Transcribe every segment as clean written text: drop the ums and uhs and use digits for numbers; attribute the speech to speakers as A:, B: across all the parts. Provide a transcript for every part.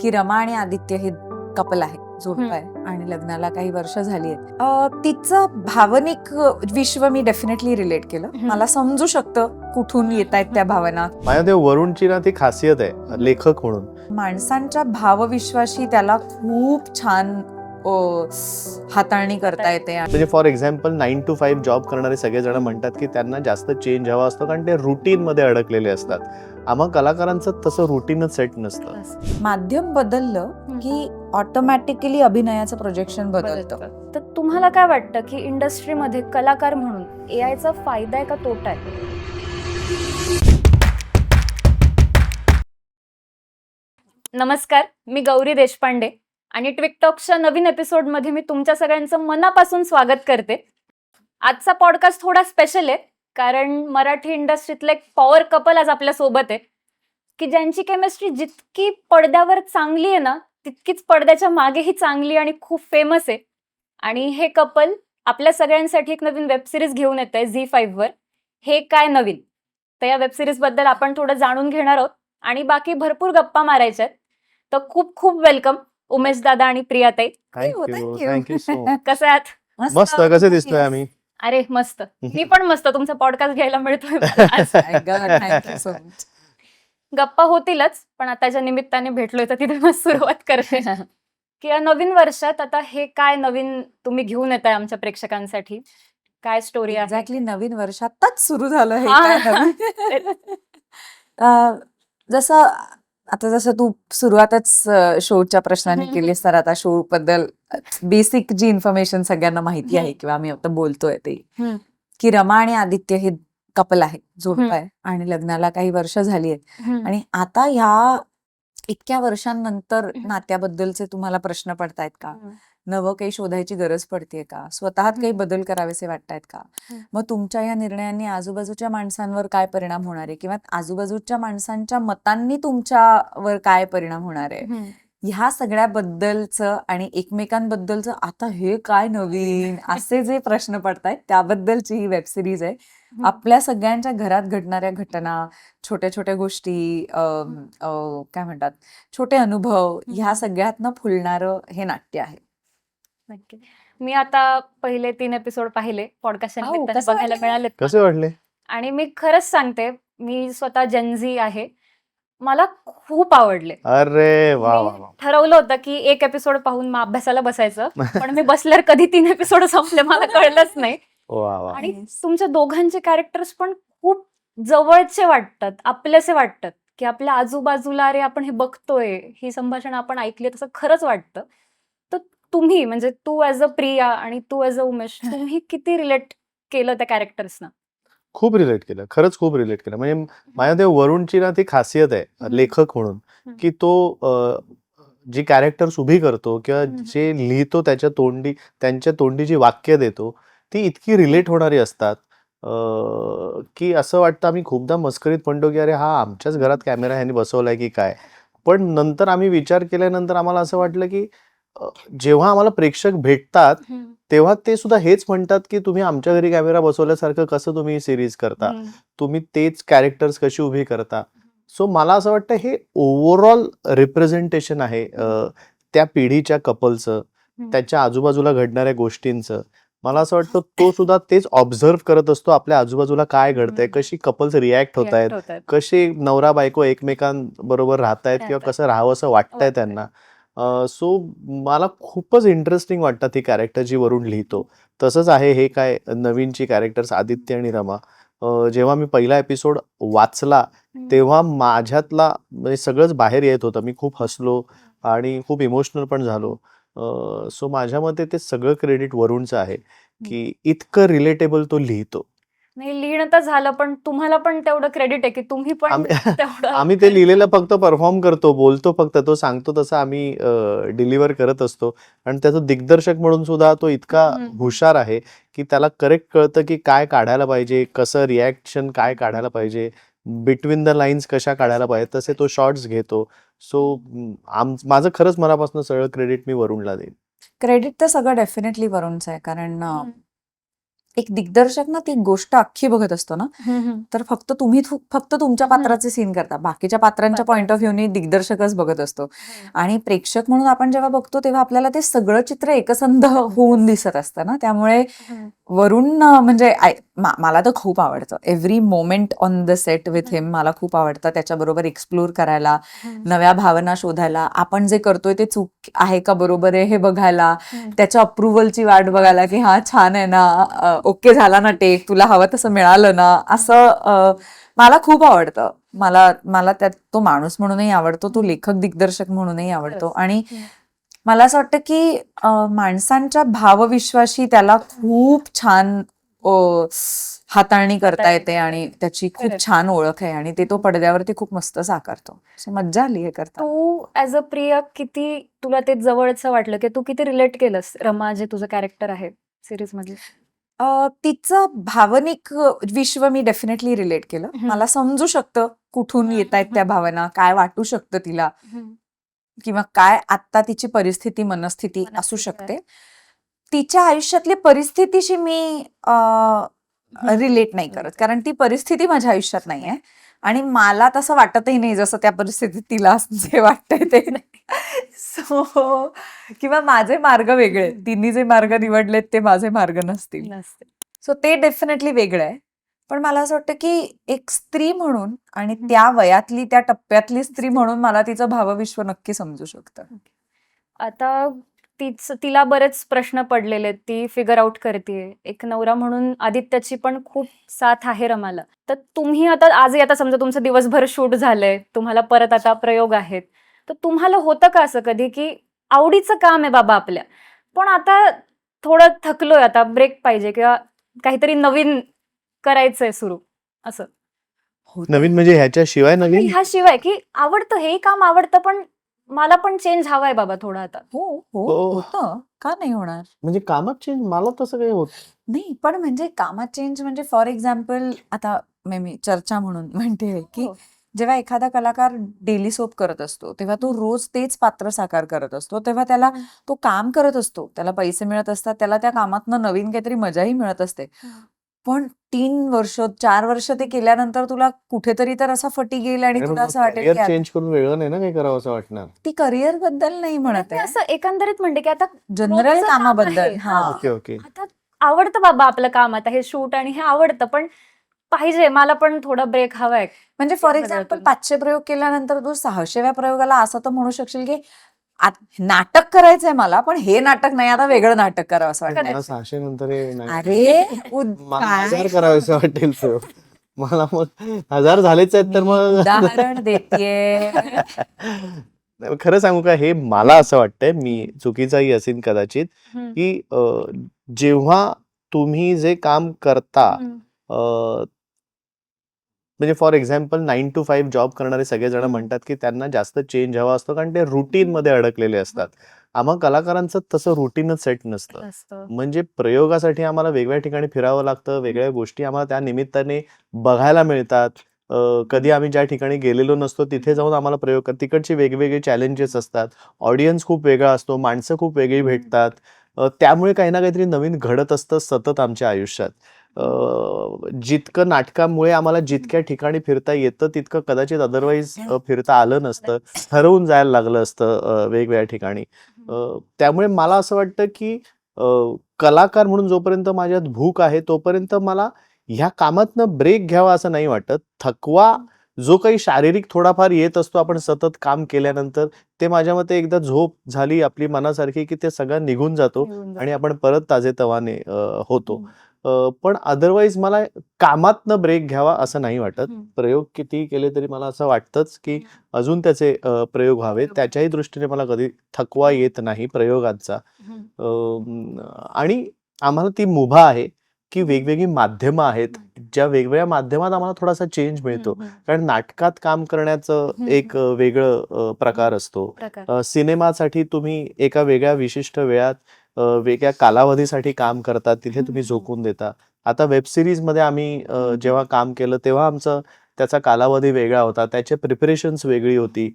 A: की रमा आणि आदित्य हे कपल आहे, जोडपं आहे आणि लग्नाला काही वर्ष झाली आहेत. तिचं भावनिक विश्व मी डेफिनेटली रिलेट केलं. मला समजू शकतं कुठून येत आहेत त्या भावना.
B: माझ्या ते वरुणची ना ती खासियत आहे लेखक म्हणून.
A: माणसांच्या भावविश्वाशी त्याला खूप छान हाताळणी करता येते.
B: म्हणजे फॉर एक्झाम्पल 9 to 5 जॉब करणारे सगळेजण म्हणतात की त्यांना जास्त चेंज हवा असतो कारण ते रुटीन मध्ये अडकलेले असतात. आम्हा कलाकारांचं तसं रुटीनच सेट नसतं.
A: माध्यम बदललं की ऑटोमॅटिकली अभिनयाचं प्रोजेक्शन बदलतं.
C: तर तुम्हाला काय वाटतं की इंडस्ट्रीमध्ये कलाकार म्हणून एआयचा फायदा आहे का तोटा आहे? नमस्कार, मी गौरी देशपांडे आणि ट्विकटॉकच्या नवीन एपिसोडमध्ये मी तुमच्या सगळ्यांचं मनापासून स्वागत करते. आजचा पॉडकास्ट थोडा स्पेशल आहे कारण मराठी इंडस्ट्रीतलं एक पॉवर कपल आज आपल्या सोबत आहे की ज्यांची केमिस्ट्री जितकी पडद्यावर चांगली आहे ना तितकीच पडद्याच्या मागेही चांगली आणि खूप फेमस आहे. आणि हे कपल आपल्या सगळ्यांसाठी एक नवीन वेबसिरीज घेऊन येत आहे झी5 वर. हे काय नवीन, तर या वेबसिरीज बद्दल आपण थोडं जाणून घेणार आहोत आणि बाकी भरपूर गप्पा मारायच्या आहेत. तर खूप खूप वेलकम उमेश दादा आणि प्रियाताई.
B: Thank you so much.
C: कसं आहात?
B: मस्त, कसे दिसतोय आम्ही?
C: अरे मस्त, मी पण मस्त. तुमचा पॉडकास्ट घ्यायला मिळतोय. गप्पा होतीलच, पण आताच्या निमित्ताने भेटलोय तर तिथे मस्त सुरुवात करते की या नवीन वर्षात आता हे काय नवीन तुम्ही घेऊन येताय आमच्या प्रेक्षकांसाठी? काय स्टोरी आहे?
A: एक्झॅक्टली नवीन वर्ष आताच सुरू झालं हे काय नवीन. जसं तू सुरुवातच शोच्या प्रश्नाने केलीस, तर आता शो बद्दल बेसिक जी इन्फॉर्मेशन सगळ्यांना माहिती आहे किंवा आम्ही आता बोलतोय ते की रमा आणि आदित्य हे कपल आहे, जोडपं आहे आणि लग्नाला काही वर्ष झाली आहेत. आणि आता ह्या इतक्या वर्षांनंतर नात्याबद्दलचे तुम्हाला प्रश्न पडतायत का? नवं काही शोधायची गरज पडतेय का? स्वतःत काही बदल करावेसे वाटतायत का? मग तुमच्या या निर्णयांनी आजूबाजूच्या माणसांवर काय परिणाम होणार आहे किंवा आजूबाजूच्या माणसांच्या मतांनी तुमच्यावर काय परिणाम होणार आहे? ह्या सगळ्याबद्दलचं आणि एकमेकांबद्दलचं आता हे काय नवीन असे जे प्रश्न पडतायत त्याबद्दलची ही वेबसिरीज आहे. आपल्या सगळ्यांच्या घरात घडणाऱ्या घटना, छोट्या छोट्या गोष्टी, काय म्हणतात, छोटे अनुभव, ह्या सगळ्यातनं फुलणारं हे नाट्य आहे.
C: नक्की. मी आता पहिले 3 एपिसोड पाहिले पॉडकास्टच्या निमित्ताने
A: कसं
C: बघायला
A: वाटलं?
C: मिळाले
B: कसे वाटले?
C: आणि मी खरंच सांगते, मी स्वतः जेनझी आहे. मला खूप आवडले.
B: अरे वा वा
C: मी
B: वा.
C: ठरवलं होतं की एक एपिसोड पाहून मग अभ्यासाला बसायचं, पण मी बसल्यावर कधी 3 एपिसोड संपले मला कळलंच नाही.
B: वा वा.
C: आणि तुमच्या दोघांचे कॅरेक्टर्स पण खूप जवळचे वाटतात, आपलेसे वाटतात की आपल्या आजूबाजूला अरे आपण हे बघतोय, ही संभाषण आपण ऐकली तसं खरंच वाटतं. तर तुम्ही म्हणजे तू ऍज अ प्रिया आणि तू ऍज अ उमेश, तुम्ही किती रिलेट केलं त्या कॅरेक्टर्सना?
B: खूप रिलेट केलं, खरंच खूप रिलेट केलं. म्हणजे माझ्या ते वरुणची ना ती खासियत आहे लेखक म्हणून की तो जी कॅरेक्टर्स उभी करतो किंवा जे लिहितो त्यांच्या तोंडी जी वाक्य देतो ती इतकी रिलेट होणारी असतात की असं वाटतं. आम्ही खूपदा मस्करीत म्हणतो की अरे हा आमच्याच घरात कॅमेरा ह्याने बसवलाय की काय. पण नंतर आम्ही विचार केल्यानंतर आम्हाला असं वाटलं की जेव्हा आम्हाला प्रेक्षक भेटतात तेव्हा ते सुद्धा हेच म्हणतात की तुम्ही आमच्या घरी कॅमेरा बसवल्यासारखं कसं तुम्ही सिरीज करता, तुम्ही तेच कॅरेक्टर्स कशी उभी करता. सो मला असं वाटतं हे ओव्हरऑल रिप्रेझेंटेशन आहे त्या पिढीच्या कपलचं, त्याच्या आजूबाजूला घडणाऱ्या गोष्टींचं. मला असं वाटतं तो सुद्धा तेच ऑब्झर्व करत असतो, आपल्या आजूबाजूला काय घडतंय, कशी कपल्स रिॲक्ट होत आहेत, कसे नवरा बायको एकमेकांबरोबर राहतायत किंवा कसं राहावं असं वाटतंय त्यांना. सो मला खूपच इंटरेस्टिंग वाटतात ही कॅरेक्टर जी वरुण लिहितो. तसंच आहे हे काय नवीनची कॅरेक्टर्स आदित्य आणि रमा. जेव्हा मी पहिला एपिसोड वाचला तेव्हा माझ्यातला म्हणजे सगळंच बाहेर येत होतं. मी खूप हसलो आणि खूप इमोशनल पण झालो. सो माझ्या मते ते सगळं क्रेडिट वरुणचं आहे की इतकं रिलेटेबल तो लिहितो.
C: नाही, लिहिणं तर झालं, पण तुम्हाला पण तेवढं क्रेडिट आहे की तुम्ही पण तेवढं
B: आम्ही ते लिहिलेलं फक्त परफॉर्म करतो, बोलतो फक्त. तो सांगतो तसं आम्ही डिलिव्हर करत असतो. आणि त्याचा दिग्दर्शक म्हणून सुद्धा तो इतका हुशार आहे की त्याला करेक्ट कळतं की काय काढायला पाहिजे, कसं रिॲक्शन काय काढायला पाहिजे, बिटवीन द लाईन्स कशा काढायला पाहिजे, तसे तो शॉर्ट्स घेतो. सो माझं खरंच मनापासून सगळं क्रेडिट मी वरुणला देईन.
A: क्रेडिट तर सगळं डेफिनेटली वरुणचं आहे, कारण एक दिग्दर्शक ना ती गोष्ट अख्खी बघत असतो ना, तर फक्त तुम्ही फक्त तुमच्या पात्राचे सीन करता, बाकीच्या पात्रांच्या पॉइंट ऑफ व्ह्यूने दिग्दर्शकच बघत असतो. आणि प्रेक्षक म्हणून आपण जेव्हा बघतो तेव्हा आपल्याला ते सगळं चित्र एकसंध होऊन दिसत असतं ना, त्यामुळे वरुण म्हणजे मला तर खूप आवडतं. Every moment on the set with him मला खूप आवडतं. त्याच्याबरोबर एक्सप्लोर करायला, नव्या भावना शोधायला, आपण जे करतोय ते चूक आहे का बरोबर आहे हे बघायला, त्याच्या अप्रुव्हलची वाट बघायला की हा छान आहे ना, ओके झाला ना टेक, तुला हवं तसं मिळालं ना, असं मला खूप आवडतं. मला त्यात तो माणूस म्हणूनही आवडतो, तो लेखक दिग्दर्शक म्हणूनही आवडतो. आणि मला असं वाटतं की माणसांच्या भावविश्वाशी त्याला खूप छान हाताळणी करता येते आणि त्याची खूप छान ओळख आहे आणि ते तो पडद्यावरती खूप मस्त साकारतो. मज्जा आली हे करता.
C: तू ऍज अ प्रिया किती तुला ते जवळचं वाटलं की तू किती रिलेट केलंस रमा जे तुझं कॅरेक्टर आहे सिरीज मध्ये?
A: तिचं भावनिक विश्व मी डेफिनेटली रिलेट केलं. मला समजू शकतं कुठून येत आहेत त्या भावना, काय वाटू शकतं तिला, किंवा काय आत्ता तिची परिस्थिती मनस्थिती असू शकते. तिच्या आयुष्यातली परिस्थितीशी मी रिलेट नाही करत, कारण ती परिस्थिती माझ्या आयुष्यात नाहीये आणि मला तसं वाटतही नाही जसं त्या परिस्थितीत तिला जे वाटतंय ते. सो किंवा माझे मार्ग वेगळे, तिने जे मार्ग निवडलेत ते माझे मार्ग नसतील. सो ते डेफिनेटली वेगळं आहे. पण मला असं वाटतं की एक स्त्री म्हणून आणि त्या वयातली त्या टप्प्यातली स्त्री म्हणून मला तिचं भावविश्व नक्की समजू शकतं.
C: आता तिला बरेच प्रश्न पडलेले आहेत, ती फिगर आउट करते. एक नवरा म्हणून आदित्याची पण खूप साथ आहे रमाला. तर तुम्ही आता समजा तुमचं दिवसभर शूट झालंय, तुम्हाला परत आता प्रयोग आहेत, तर तुम्हाला होतं का असं कधी की आवडीचं काम आहे बाबा आपल्या, पण आता थोडं थकलोय, आता ब्रेक पाहिजे किंवा काहीतरी नवीन करायचंय सुरू, असं?
B: नवीन म्हणजे ह्याच्याशिवाय नवीन?
C: ह्याशिवाय की आवडतं, हे काम आवडतं, पण मला पण चेंज हवाय बाबा थोडा आता.
A: होतं, का नाही होणार?
B: म्हणजे कामात चेंज मला तसं काही होत
A: नाही, पण म्हणजे कामात चेंज म्हणजे फॉर एक्झाम्पल आता मी चर्चा म्हणून म्हणते की जेव्हा एखादा कलाकार डेली सोप करत असतो तेव्हा तो रोज तेच पात्र साकार करत असतो, तेव्हा त्याला तो काम करत असतो, त्याला पैसे मिळत असतात, त्याला त्या कामातनं नवीन काहीतरी मजाही मिळत असते. पण 3 वर्ष 4 वर्ष ते केल्यानंतर तुला कुठेतरी तर असा फटीग येईल आणि तुला असं वाटेल की
B: चेंज करून वेगळं नाही ना काही करावं असं वाटणार.
A: ती करिअर बद्दल नाही म्हणत
C: मी
A: आहे,
C: असं एकंदरीत म्हणते की आता
A: जनरल
C: रोजचं काम
A: कामाबद्दल.
C: आहे.
A: हा,
B: ओके ओके.
C: आता आवडतं बाबा आपलं काम, आता हे शूट आणि हे आवडतं, पण पाहिजे मला पण थोडा ब्रेक हवाय.
A: म्हणजे फॉर एक्झाम्पल 500 प्रयोग केल्यानंतर तू 600व्या प्रयोगाला असं तर म्हणू शकशील की नाटक करायचंय मला, पण हे नाटक नाही, आता वेगळं नाटक करावं असं वाटतं.
B: मला 600 नंतर हे नाही.
A: अरे
B: मला 1000 करावंसं वाटेल तर. मला मग 1000 झालेच आहेत तर मग
A: उदाहरण देतेय.
B: नाही, खरं सांगू का, हे मला असं वाटतंय, मी चुकीचाही असेल कदाचित, की जेव्हा तुम्ही जे काम करता, म्हणजे फॉर एक्झाम्पल 9 to 5 जॉब करणारे सगळेजण म्हणतात की त्यांना जास्त चेंज हवा असतो कारण ते रुटीन मध्ये अडकलेले असतात. आम्हा कलाकारांचं तसं रुटीनच सेट नसतं. म्हणजे प्रयोगासाठी आम्हाला वेगवेगळ्या ठिकाणी फिरावं लागतं, वेगळ्या गोष्टी आम्हाला त्या निमित्ताने बघायला मिळतात. कधी आम्ही ज्या ठिकाणी गेलेलो नसतो तिथे जाऊन आम्हाला प्रयोग तिकडचे वेगवेगळे चॅलेंजेस असतात. ऑडियन्स खूप वेगळा असतो, माणसं खूप वेगळी भेटतात. त्यामुळे काही ना काहीतरी नवीन घडत असतं सतत आमच्या आयुष्यात. जितकं नाटकामुळे आम्हाला जितक्या ठिकाणी फिरता येतं तितकं कदाचित अदरवाईज फिरता आलं नसतं, ठरवून जायला लागलं असतं वेगवेगळ्या ठिकाणी. त्यामुळे मला असं वाटतं की कलाकार म्हणून जोपर्यंत माझ्यात भूक आहे तोपर्यंत मला ह्या कामातनं ब्रेक घ्यावा असं नाही वाटत. थकवा जो काही शारीरिक थोडाफार येत असतो आपण सतत काम केल्यानंतर, ते माझ्या मते एकदा झोप झाली आपली मनासारखी की ते सगळं निघून जातो आणि आपण परत ताजेतवाने होतो. पण अदरवाईज मला कामातनं ब्रेक घ्यावा असं नाही वाटत. प्रयोग कितीही केले तरी मला असं वाटतंच की अजून त्याचे प्रयोग व्हावेत. त्याच्याही दृष्टीने मला कधी थकवा येत नाही प्रयोगांचा. आणि आम्हाला ती मुभा आहे की वेगवेगळी माध्यमं आहेत, ज्या वेगवेगळ्या माध्यमात आम्हाला थोडासा चेंज मिळतो. कारण नाटकात काम करण्याचं एक वेगळं प्रकार असतो. सिनेमासाठी तुम्ही एका वेगळ्या विशिष्ट वेळात वेगळ्या कालावधीसाठी काम करतात, तिथे तुम्ही झोकून देता. आता वेब सिरीज मध्ये आम्ही जेव्हा काम केलं तेव्हा आमचा त्याचा कालावधी वेगळा होता, त्याचे प्रिपरेशन्स वेगळी होती.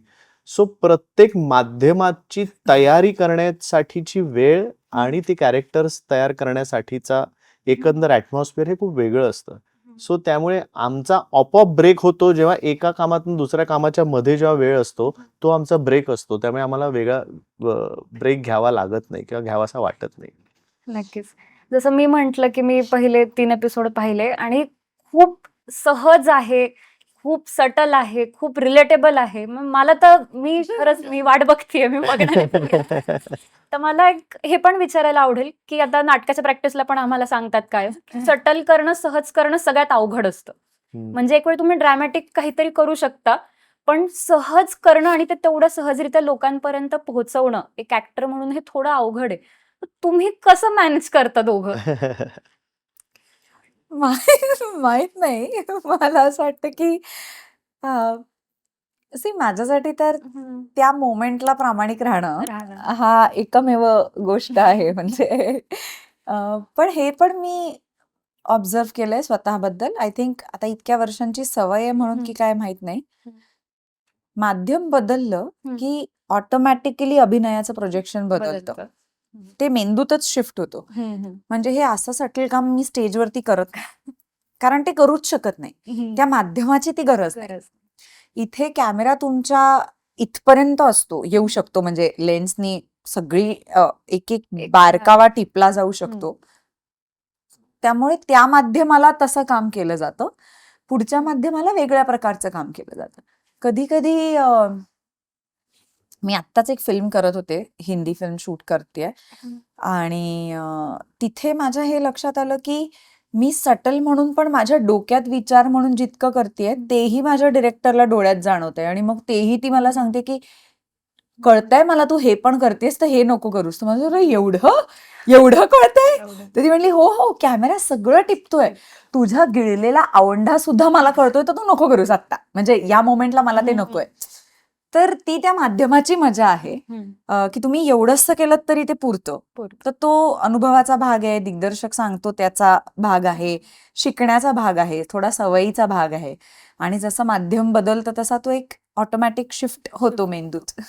B: सो प्रत्येक माध्यमाची तयारी करण्यासाठीची वेळ आणि ती कॅरेक्टर्स तयार करण्यासाठीचा एकंदर ऍटमॉस्फिअर हे खूप वेगळं असतं. सो त्यामुळे आमचा आपोआप ब्रेक होतो जेव्हा एका कामातून दुसऱ्या कामाच्या मध्ये जेव्हा वेळ असतो तो आमचा ब्रेक असतो. त्यामुळे आम्हाला वेगळा ब्रेक घ्यावा लागत नाही किंवा घ्यावासा वाटत नाही.
C: नक्कीच. जसं मी म्हंटल की मी पहिले 3 एपिसोड पाहिले आणि खूप सहज आहे, खूप सटल आहे, खूप रिलेटेबल आहे. मग मला तर मी वाट बघतीये, मी बघणार आहे. तर मला एक हे पण विचारायला आवडेल की आता नाटकाच्या प्रॅक्टिसला पण आम्हाला सांगतात काय सटल करणं, सहज करणं सगळ्यात अवघड असतं. म्हणजे एक वेळ तुम्ही ड्रॅमॅटिक काहीतरी करू शकता, पण सहज करणं आणि ते तेवढं सहजरित्या लोकांपर्यंत पोहोचवणं एक ऍक्टर म्हणून हे थोडं अवघड आहे. तर तुम्ही कसं मॅनेज करता दोघं?
A: माहित नाही. मला असं वाटतं की माझ्यासाठी तर त्या मोमेंटला प्रामाणिक राहणं हा एकमेव गोष्ट आहे. म्हणजे पण हे पण मी ऑब्झर्व केलंय स्वतःबद्दल. आय थिंक आता इतक्या वर्षांची सवय आहे म्हणून की काय माहित नाही. माध्यम बदललं की ऑटोमॅटिकली अभिनयाचं प्रोजेक्शन बदलतं. ते मेंदूतच शिफ्ट होतो. म्हणजे हे असं सटल काम मी स्टेजवरती करत नाही. कारण ते करूच शकत नाही. त्या माध्यमाची ती गरज नाही. इथे कॅमेरा तुमच्या इथपर्यंत असतो, येऊ शकतो. म्हणजे लेन्सनी सगळी एक बारकावा टिपला जाऊ शकतो. त्यामुळे त्या माध्यमाला तसं काम केलं जातं. पुढच्या माध्यमाला वेगळ्या प्रकारचं काम केलं जातं. कधी कधी मी आत्ताच एक फिल्म करत होते, हिंदी फिल्म शूट करतेय आणि तिथे माझ्या हे लक्षात आलं की मी सटल म्हणून पण माझ्या डोक्यात विचार म्हणून जितकं करतेय तेही माझ्या डिरेक्टरला डोळ्यात जाणवतंय आणि मग तेही ती मला सांगते की कळतंय मला तू हे पण करतेस तर हे नको करूस. तर माझं एवढं एवढं कळतंय? तर ती म्हणली हो हो कॅमेरा सगळं टिपतोय, तुझा गिळलेला आवंढा सुद्धा मला कळतोय, तर तू नको करूस आत्ता, म्हणजे या मोमेंटला मला ते नकोय. तर ती त्या माध्यमाची मजा आहे की तुम्ही एवढंच केलं तरी ते पुरतं. तर तो अनुभवाचा भाग आहे, दिग्दर्शक सांगतो त्याचा भाग आहे, शिकण्याचा भाग आहे, थोडा सवयीचा भाग आहे. आणि जसं माध्यम बदलतं तसा तो एक ऑटोमॅटिक शिफ्ट होतो मेंदूत.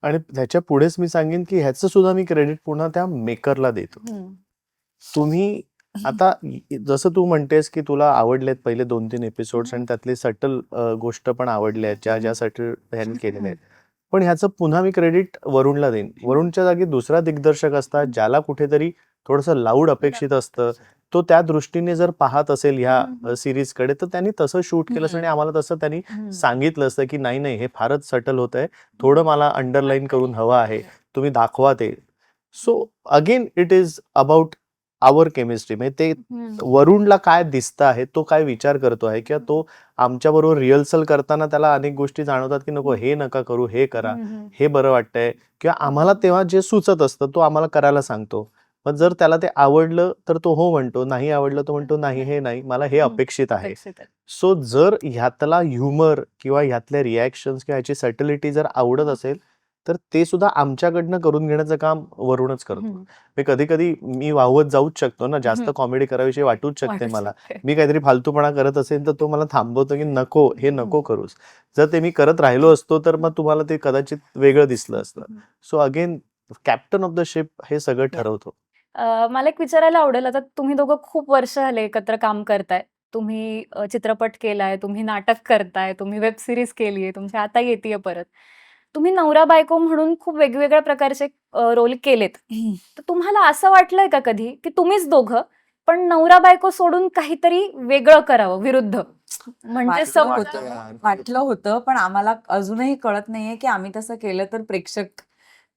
B: आणि त्याच्या पुढेच मी सांगेन की ह्याचं सुद्धा मी क्रेडिट पुन्हा त्या मेकरला देतो. तुम्ही आता जसं तू म्हणतेस की तुला आवडलेत पहिले 2-3 एपिसोड्स आणि त्यातली सटल गोष्ट पण आवडल्या ज्या सटल ह्यांनी केलेल्या आहेत. पण ह्याचं पुन्हा मी क्रेडिट वरुणला देईन. वरुणच्या जागी दुसरा दिग्दर्शक असतात ज्याला कुठेतरी थोडंसं लाऊड अपेक्षित असतं. तो त्या दृष्टीने जर पाहत असेल ह्या सिरीजकडे तर त्यांनी तसं शूट केलं असतं आणि आम्हाला तसं त्यांनी सांगितलं असतं की नाही नाही हे फारच सटल होत आहे, थोडं मला अंडरलाईन करून हवं आहे, तुम्ही दाखवा ते. So again it is about our chemistry. म्हणजे ते वरुणला काय दिसतं आहे, तो काय विचार करतो आहे किंवा तो आमच्या बरोबर रिहर्सल करताना त्याला अनेक गोष्टी जाणवतात की नको हे नका करू, हे करा, हे बरं वाटतंय किंवा आम्हाला तेव्हा जे सुचत असतं तो आम्हाला करायला सांगतो. पण जर त्याला ते आवडलं तर तो हो म्हणतो, नाही आवडलं तो म्हणतो नाही हे नाही, मला हे अपेक्षित आहे. सो जर ह्यातला ह्युमर किंवा ह्यातल्या रिॲक्शन्स किंवा ह्याची सटलिटी जर आवडत असेल तर ते सुद्धा आमच्याकडनं करून घेण्याचं काम वरूनच करतो. कधी कधी मी वाहवत जाऊच शकतो ना, जास्त कॉमेडी कराविषयी वाटूच शकते मला. मी काहीतरी फालतूपणा करत असेल तर तो मला थांबवतो की नको हे नको करूस. जर ते मी करत राहिलो असतो तर मग तुम्हाला ते कदाचित वेगळं दिसलं असतं. So again captain of the ship हे सगळं ठरवतो.
C: मला एक विचारायला आवडेल, आता तुम्ही दोघं खूप वर्ष झाले एकत्र काम करताय. तुम्ही चित्रपट केलाय, तुम्ही नाटक करताय, तुम्ही वेब सिरीज केलीये, तुमच्या आता येतेय परत. तुम्ही नवरा बायको म्हणून खूप वेगवेगळ्या प्रकारचे रोल केलेत. तर तुम्हाला असं वाटलंय का कधी की तुम्हीच दोघं पण नवरा बायको सोडून काहीतरी वेगळं करावं विरुद्ध? म्हणजे
A: वाटलं होतं पण आम्हाला अजूनही कळत नाहीये की आम्ही तसं केलं तर प्रेक्षक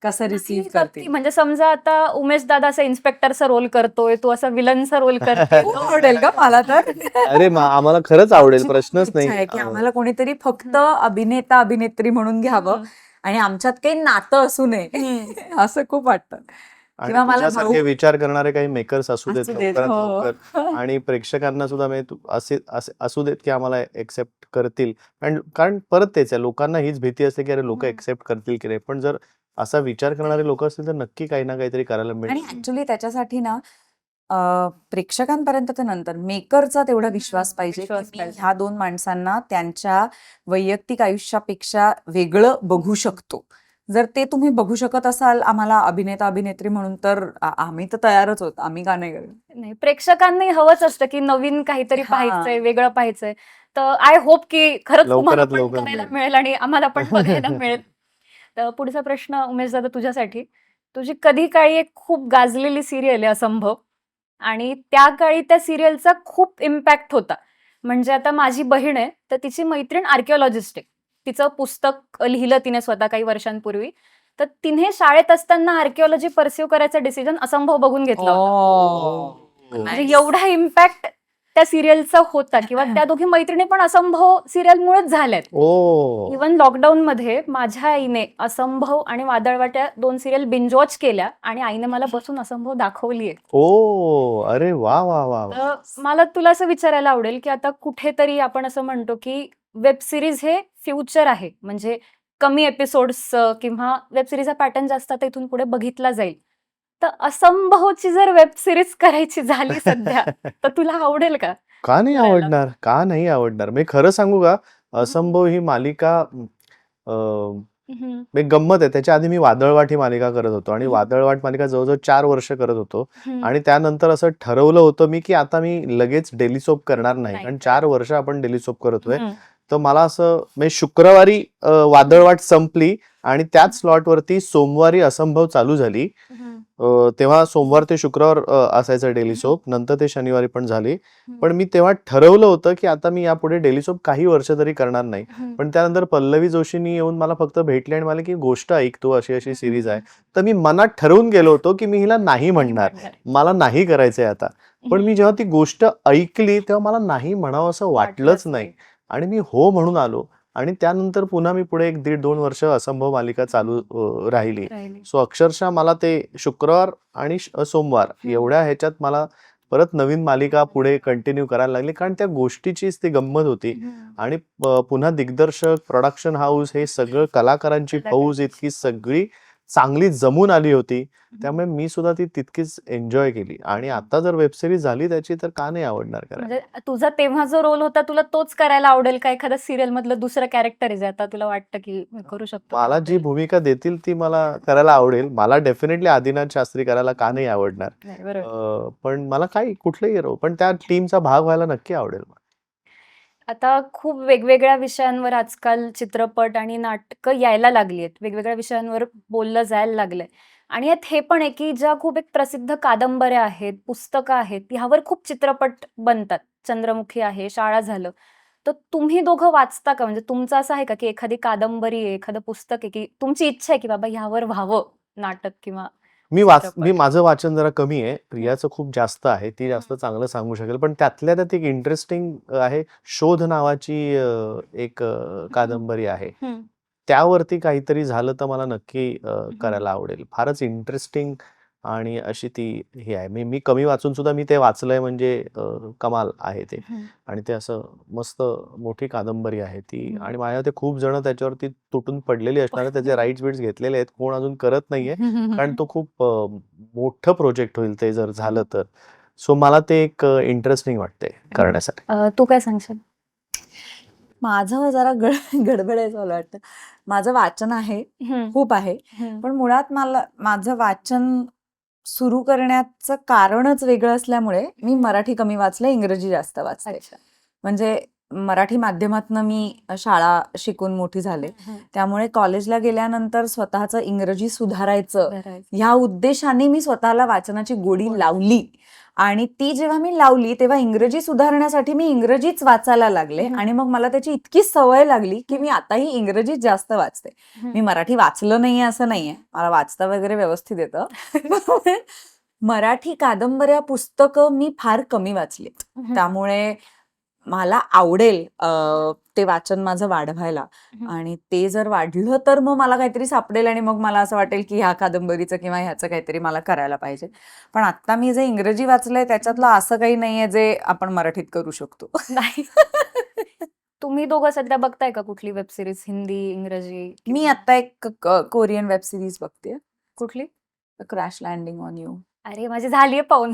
A: कसं रिसीव्ह करतील.
C: म्हणजे समजा आता उमेश दादा असं इन्स्पेक्टरचा रोल करतोय, तू असा विलनचा रोल करतोय.
A: आवडेल का मला तर?
B: अरे आम्हाला खरंच आवडेल, प्रश्नच
A: इच्छा आहे
B: नाही.
A: की आम्हाला कोणीतरी फक्त अभिनेता अभिनेत्री म्हणून घ्यावं आणि आमच्यात काही नातं असू नये असं खूप वाटतं.
B: किंवा मला विचार करणारे काही मेकर्स असू देत लवकरात लवकर आणि प्रेक्षकांना सुद्धा असे असू देत की आम्हाला एक्सेप्ट करतील. कारण परत तेच आहे, लोकांना हीच भीती असते की अरे लोक एक्सेप्ट करतील की नाही. पण जर असा विचार करणारे लोक असतील तर नक्की काही ना काहीतरी करायला मिळेल.
A: आणि ऍक्च्युली त्याच्यासाठी ना प्रेक्षकांपर्यंत तर नंतर मेकरचा तेवढा विश्वास पाहिजे की ह्या दोन माणसांना त्यांच्या वैयक्तिक आयुष्यापेक्षा वेगळं बघू शकतो. जर ते तुम्ही बघू शकत असाल आम्हाला अभिनेता अभिनेत्री म्हणून तर आम्ही तर तयारच होत, आम्ही का नाही करू.
C: नाही, प्रेक्षकांनाही हवंच असतं की नवीन काहीतरी
A: हा.
C: पाहायचंय, वेगळं पाहायचंय. तर आय होप की खरंच तुम्हाला
B: लवकरात
C: पण
B: लवकर
C: करायला
B: मिळेल.
C: मिळेल आणि आम्हाला पण बघायला मिळेल. तर पुढचा प्रश्न उमेश दादा तुझ्यासाठी. तुझी कधी काळी एक खूप गाजलेली सिरियल आहे असंभव, आणि त्या काळी त्या सिरियलचा खूप इम्पॅक्ट होता. म्हणजे आता माझी बहीण आहे, तर तिची मैत्रीण आर्किओलॉजिस्ट आहे. तिचं पुस्तक लिहिलं तिने स्वतः काही वर्षांपूर्वी. तर तिने शाळेत असताना आर्किओलॉजी परस्यू करायचा डिसिजन असंभव बघून घेतला होता. म्हणजे एवढा इम्पॅक्ट त्या सिरियलचा होता, किंवा त्या दोघी मैत्रिणी पण असंभव सिरियलमुळेच झाल्यात.
B: ओ
C: इव्हन लॉकडाऊन मध्ये माझ्या आईने असंभव आणि वादळवाट्या 2 सिरियल बिंज वॉच केल्या, आणि आईने मला बसून असंभव दाखवलीये.
B: ओ अरे वा वा वा वा.
C: तर मला तुला असं विचारायला आवडेल की आता कुठेतरी आपण असं म्हणतो की वेब सिरीज हे फ्युचर आहे, म्हणजे कमी एपिसोड्स किंवा वेब सिरीजचा पॅटर्न जास्त आता इथून पुढे बघितला जाईल. तर असंभवची जर वेब सिरीज करायची झाली सध्या, तर तुला आवडेल का
B: का नाही
C: करायला?
B: आवडणार, का नाही आवडणार. मी खरं सांगू का, असंभव ही मालिका
C: हम्म,
B: एक गंमत आहे. त्याच्या आधी मी वादळवाट ही मालिका करत होतो, आणि
C: हम्म.
B: वादळवाट मालिका जवळजवळ 4 वर्ष करत होतो.
C: हम्म.
B: आणि त्यानंतर असं ठरवलं होतं मी की आता मी लगेच डेली सोप करणार नाही,
C: नाही
B: कारण 4 वर्ष आपण डेली सोप करतोय.
C: हम्म.
B: तर मला असं म्हणजे शुक्रवारी वादळवाट संपली आणि त्याच स्लॉटवरती सोमवारी असंभव चालू झाली.
C: हम्म.
B: तेव्हा सोमवार ते शुक्रवार असायचं डेली सोप, नंतर ते शनिवारी पण झाली. पण मी तेव्हा ठरवलं होतं की आता मी यापुढे डेली सोप काही वर्ष तरी करणार नाही.
C: हम्म.
B: पण त्यानंतर पल्लवी जोशींनी येऊन मला फक्त भेटले आणि मला की गोष्ट ऐक, तू अशी अशी सिरीज आहे. तर मी मनात ठरवून गेलो होतो की मी हिला नाही म्हणणार, मला नाही करायचंय आता. पण मी जेव्हा ती गोष्ट ऐकली तेव्हा मला नाही म्हणावं असं वाटलंच नाही, आणि मी हो म्हणून आलो. आणि त्यानंतर पुन्हा मी पुढे 1-1.5-2 वर्ष असंभव मालिका चालू राहिली. सो अक्षरशः मला ते शुक्रवार आणि सोमवार एवढ्या ह्याच्यात मला परत नवीन मालिका पुढे कंटिन्यू करायला लागली, कारण त्या गोष्टीचीच ती गंमत होती. आणि पुन्हा दिग्दर्शक, प्रोडक्शन हाऊस, हे सगळं कलाकारांची फौज इतकी सगळी चांगली जमून आली होती. त्यामुळे मी सुद्धा ती तितकीच एन्जॉय केली. आणि आता जर वेब सिरीज झाली त्याची, तर का नाही आवडणार करायला.
C: म्हणजे तुझा तेव्हा जो रोल होता तुला तोच करायला आवडेल का? एखाद्या सिरियल मधलं दुसरं कॅरेक्टर आहे जे आता तुला वाटतं की मी करू शकतो?
B: मला जी भूमिका देतील ती मला करायला आवडेल. मला डेफिनेटली आदिनाथ शास्त्री करायला का नाही आवडणार.
C: नाही, बरोबर.
B: पण मला काही कुठलंही रो, पण त्या टीमचा भाग व्हायला नक्की आवडेल.
C: आता खूप वेगवेगळ्या विषयांवर आजकाल चित्रपट आणि नाटकं यायला लागली आहेत. वेगवेगळ्या विषयांवर बोललं जायला लागलंय. आणि यात हे पण आहे की ज्या खूप एक प्रसिद्ध कादंबऱ्या आहेत, पुस्तकं आहेत, ह्यावर खूप चित्रपट बनतात. चंद्रमुखी आहे, शाळा झालं. तर तुम्ही दोघं वाचता का? म्हणजे तुमचं असं आहे का की एखादी कादंबरी आहे, एखादं पुस्तक आहे, की तुमची इच्छा आहे की बाबा ह्यावर व्हावं नाटक किंवा
B: मी
C: चित्रपट?
B: माझं वाचन जरा कमी आहे. प्रियाचं खूप जास्त आहे. ती जास्त चांगलं सांगू शकेल. पण त्यातल्या त्यात एक इंटरेस्टिंग आहे. शोध नावाची एक कादंबरी आहे.
C: हम्म.
B: त्यावरती काहीतरी झालं तर मला नक्की करायला आवडेल. फारच इंटरेस्टिंग आणि अशी ती हे आहे. मी कमी वाचून सुद्धा मी ते वाचलंय, म्हणजे कमाल आहे ते.
C: हम्म.
B: आणि ते असं मस्त मोठी कादंबरी आहे ती.
C: हम्म.
B: आणि माझ्या ते खूप जण त्याच्यावरती तुटून पडलेली असणार, त्याचे राईट्स बिट्स घेतलेले आहेत. कोण अजून करत नाहीये, कारण तो खूप मोठं प्रोजेक्ट होईल ते जर झालं तर. सो मला ते एक इंटरेस्टिंग वाटतंय करण्यासाठी.
C: तू काय सांगशील?
A: माझं जरा गडबड आहे असं वाटतं. माझं वाचन आहे, खूप आहे. पण मुळात माझं वाचन सुरू करण्याचं कारणच वेगळं असल्यामुळे मी मराठी कमी वाचले, इंग्रजी जास्त वाचले. म्हणजे मराठी माध्यमातनं मी शाळा शिकून मोठी झाले. त्यामुळे कॉलेजला गेल्यानंतर स्वतःचं इंग्रजी सुधारायचं ह्या उद्देशाने मी स्वतःला वाचनाची गोडी लावली. आणि ती जेव्हा मी लावली तेव्हा इंग्रजी सुधारण्यासाठी मी इंग्रजीच वाचायला लागले. आणि मग मला त्याची इतकी सवय लागली की मी आताही इंग्रजीच जास्त वाचते. मी मराठी वाचलं नाहीये असं नाहीये, मला वाचता वगैरे व्यवस्थित येतं. मराठी कादंबऱ्या, पुस्तकं मी फार कमी वाचली. त्यामुळे मला आवडेल ते वाचन माझं वाढवायला. आणि ते जर वाढलं तर मग मला काहीतरी सापडेल आणि मग मला असं वाटेल की ह्या कादंबरीचं किंवा ह्याचं काहीतरी मला करायला पाहिजे. पण आता मी जे इंग्रजी वाचलंय त्याच्यातलं असं काही नाहीये जे आपण मराठीत करू शकतो.
C: नाही. तुम्ही दोघं सध्या बघताय का कुठली वेब सिरीज, हिंदी, इंग्रजी?
A: मी आता एक कोरियन वेब सिरीज बघते.
C: कुठली?
A: Crash landing on you.
C: अरे माझी झालीये पाहून.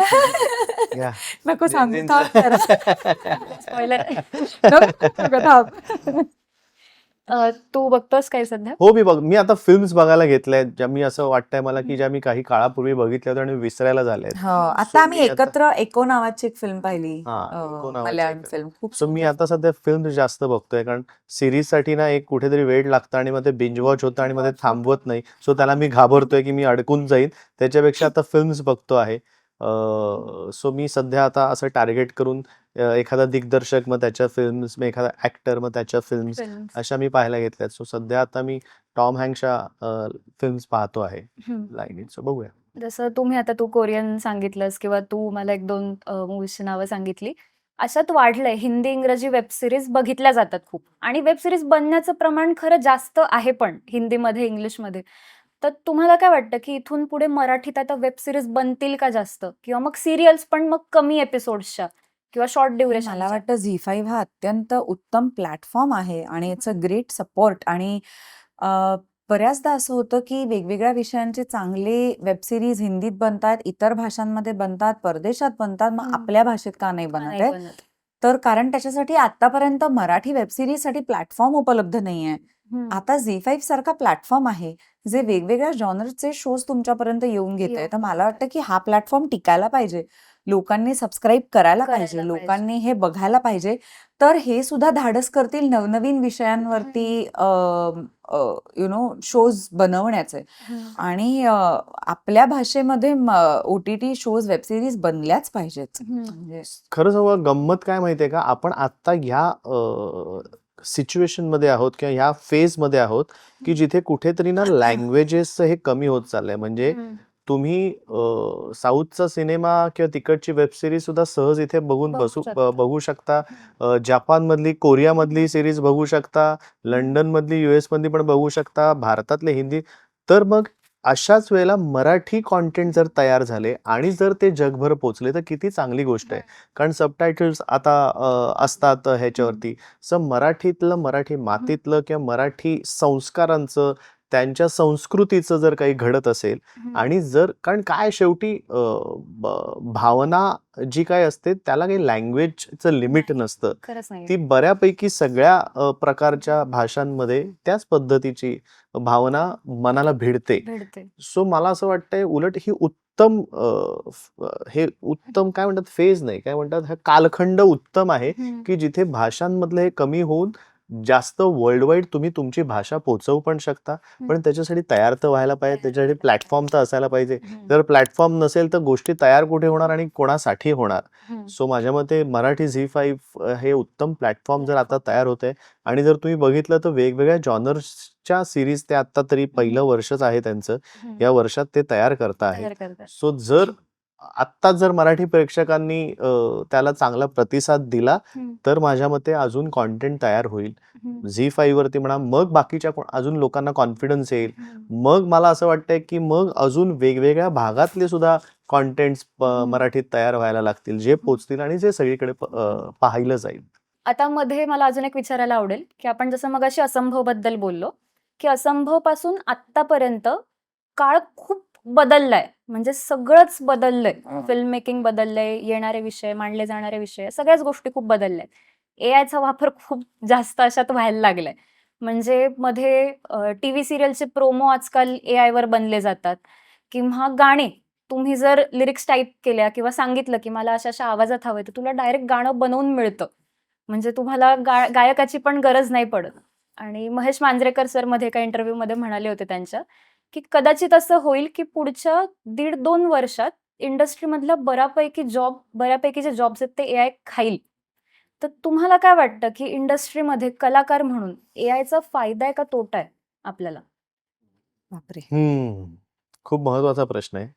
A: नको सांगू, थांब जरा.
C: स्पॉइलर.
A: नको, थांब.
C: तू बघतोस काय सध्या?
B: हो, मी आता फिल्म्स बघायला घेतल्यात, ज्या मी असं वाटतंय मला, की ज्या मी काही काळापूर्वी बघितल्या होत्या आणि विसरायला झाल्यात.
A: हो,
B: सो
A: आता आम्ही
B: मी आता
A: एकत्र एको नावाची एक फिल्म पाहिली,
B: एको नावाची
A: मल्याळम
B: एक
A: फिल्म, खूप
B: सो मी
A: सुंदर.
B: आता सध्या फिल्म्स जास्त बघतोय, कारण सीरीजसाठी ना एक कुठेतरी वेळ लागतं आणि मग ते बिंज वॉच होतं आणि मग ते थांबवत नाही. सो त्याला मी घाबरतोय, की मी अडकून जाईन. त्याच्यापेक्षा आता फिल्म्स बघतो आहे. सो मी सध्या आता असं टार्गेट करून एखादा दिग्दर्शक, मग त्याच्या फिल्म्स, मग एखादा ऍक्टर, मग त्याच्या फिल्म्स
C: फिल्म्स.
B: अशा मी पाहायला घेतल्यात. सो सध्या आता मी टॉम हँक्सच्या फिल्म्स पाहतो आहे लाईनीत. सो बघूया.
C: जसं तू कोरियन सांगितलंस किंवा तू मला 1-2 मूव्हीजची नावं सांगितली. अशात वाढलंय हिंदी, इंग्रजी वेब सीरीज बघितल्या जातात खूप आणि वेब सीरीज बनण्याचं प्रमाण खरं जास्त आहे पण हिंदीमध्ये, इंग्लिशमध्ये. तर तुम्हाला काय वाटतं, की इथून पुढे मराठीत आता वेब सीरीज बनतील का जास्त? किंवा मग सीरियल्स पण मग कमी एपिसोड्सच्या किंवा शॉर्ट
A: मला
C: ड्युरेशनच्या?
A: वाटतं झी5 हा अत्यंत उत्तम प्लॅटफॉर्म आहे आणि इट्स अ ग्रेट सपोर्ट. आणि बऱ्याचदा असं होतं की वेगवेगळ्या विषयांचे चांगले वेब सिरीज हिंदीत बनतात, इतर भाषांमध्ये बनतात, परदेशात बनतात, मग आपल्या भाषेत का नाही बनत
C: नाही
A: आहेत?
C: बनत.
A: तर कारण त्याच्यासाठी आतापर्यंत मराठी वेब सिरीजसाठी प्लॅटफॉर्म उपलब्ध नाहीये. आता झी5 सारखा प्लॅटफॉर्म आहे जे वेगवेगळ्या जॉनरचे शोज तुमच्यापर्यंत येऊन घेत आहे. तर मला वाटतं की हा प्लॅटफॉर्म टिकायला पाहिजे, लोकांनी सबस्क्राईब करायला पाहिजे,
C: करायला पाहिजे.
A: लोकांनी हे बघायला पाहिजे. तर हे सुद्धा धाडस करतील नवनवीन विषयांवरती शोज बनवण्याचे. आणि आपल्या भाषेमध्ये OTT शोज, वेब सिरीज बनल्याच पाहिजेत. म्हणजे
B: खरं सांगू का, गंमत काय माहितीये का, आपण आता ह्या सिच्युएशन मध्ये आहोत किंवा ह्या फेज मध्ये आहोत, की जिथे कुठेतरी ना लँग्वेजेसचं हे कमी होत चाललंय. म्हणजे तुम्ही साऊथचा सिनेमा किंवा तिकडची वेब सिरीज सुद्धा सहज इथे बघून बघू शकता. जपान मधली, कोरिया मधली सिरीज बघू शकता, लंडन मधली, US मधली पण बघू शकता, भारतातले हिंदी. तर मग अशाच वेळेला मराठी कॉन्टेंट जर तयार झाले आणि जर ते जगभर पोचले तर किती चांगली गोष्ट आहे. कारण सबटायटल्स आता असतात ह्याच्यावरती. सो मराठीतलं, मराठी मातीतलं किंवा मराठी संस्कारांचं, त्यांच्या संस्कृतीचं जर काही घडत असेल आणि जर, कारण काय शेवटी भावना जी काय असते त्याला काही लँग्वेजचं लिमिट नसतं.
C: खरंच नाही.
B: ती बऱ्यापैकी सगळ्या प्रकारच्या भाषांमध्ये त्याच पद्धतीची भावना मनाला भिडते.
C: भेटते.
B: सो मला असं वाटतंय उलट ही उत्तम हे उत्तम काय म्हणतात, फेज नाही, काय म्हणतात, हा कालखंड उत्तम आहे, की जिथे भाषांमधलं हे कमी होऊन जास्त वर्ल्ड वाईड तुम्ही तुमची भाषा पोहोचवू पण शकता. पण त्याच्यासाठी तयार तर व्हायला पाहिजे, त्याच्यासाठी प्लॅटफॉर्म तर असायला पाहिजे. जर प्लॅटफॉर्म नसेल तर गोष्टी तयार कुठे होणार आणि कोणासाठी होणार? सो माझ्या मते मराठी झी5 हे उत्तम प्लॅटफॉर्म जर आता तयार होते आणि जर तुम्ही बघितलं तर वेगवेगळ्या जॉनर्सच्या सिरीज ते आता तरी पहिलं वर्षच आहे त्यांचं, या वर्षात ते तयार करता आहे. सो जर आत्ता जर मराठी प्रेक्षकांनी त्याला चांगला प्रतिसाद दिला तर माझ्या मते अजून कॉन्टेंट तयार होईल झी5 वरती म्हणा. मग बाकीच्या अजून लोकांना कॉन्फिडन्स येईल. मग मला असं वाटतंय की मग अजून वेगवेगळ्या भागातले सुद्धा कॉन्टेंट्स मराठीत तयार व्हायला लागतील, जे पोचतील आणि जे सगळीकडे पाहिलं जाईल.
C: आता मध्ये मला अजून एक विचारायला आवडेल, की आपण जसं मगाशी असंभव बद्दल बोललो, की असंभव पासून आतापर्यंत काळ खूप बदललाय. म्हणजे सगळंच बदललंय. फिल्म मेकिंग बदललंय, येणारे विषय, मांडले जाणारे विषय, सगळ्याच गोष्टी खूप बदलल्यात. एआयचा वापर खूप जास्त अशात व्हायला लागलाय. म्हणजे मध्ये टीव्ही सिरियलचे प्रोमो आजकाल एआय वर बनले जातात किंवा गाणे तुम्ही जर लिरिक्स टाईप केल्या किंवा सांगितलं की मला अशा अशा आवाजात हवंय, तर तुला डायरेक्ट गाणं बनवून मिळतं. म्हणजे तुम्हाला गायकाची पण गरज नाही पडत. आणि महेश मांजरेकर सर मध्ये एका इंटरव्ह्यू मध्ये म्हणाले होते त्यांच्या, की कदाचित असं होईल की पुढच्या 1.5-2 वर्षात इंडस्ट्रीमधल्या बऱ्यापैकी जे जॉब्स आहेत ते एआय खाईल. तर तुम्हाला काय वाटतं की इंडस्ट्रीमध्ये कलाकार म्हणून एआयचा फायदा आहे का तोटा आहे आपल्याला?
A: बापरे.
B: खूप महत्वाचा प्रश्न आहे.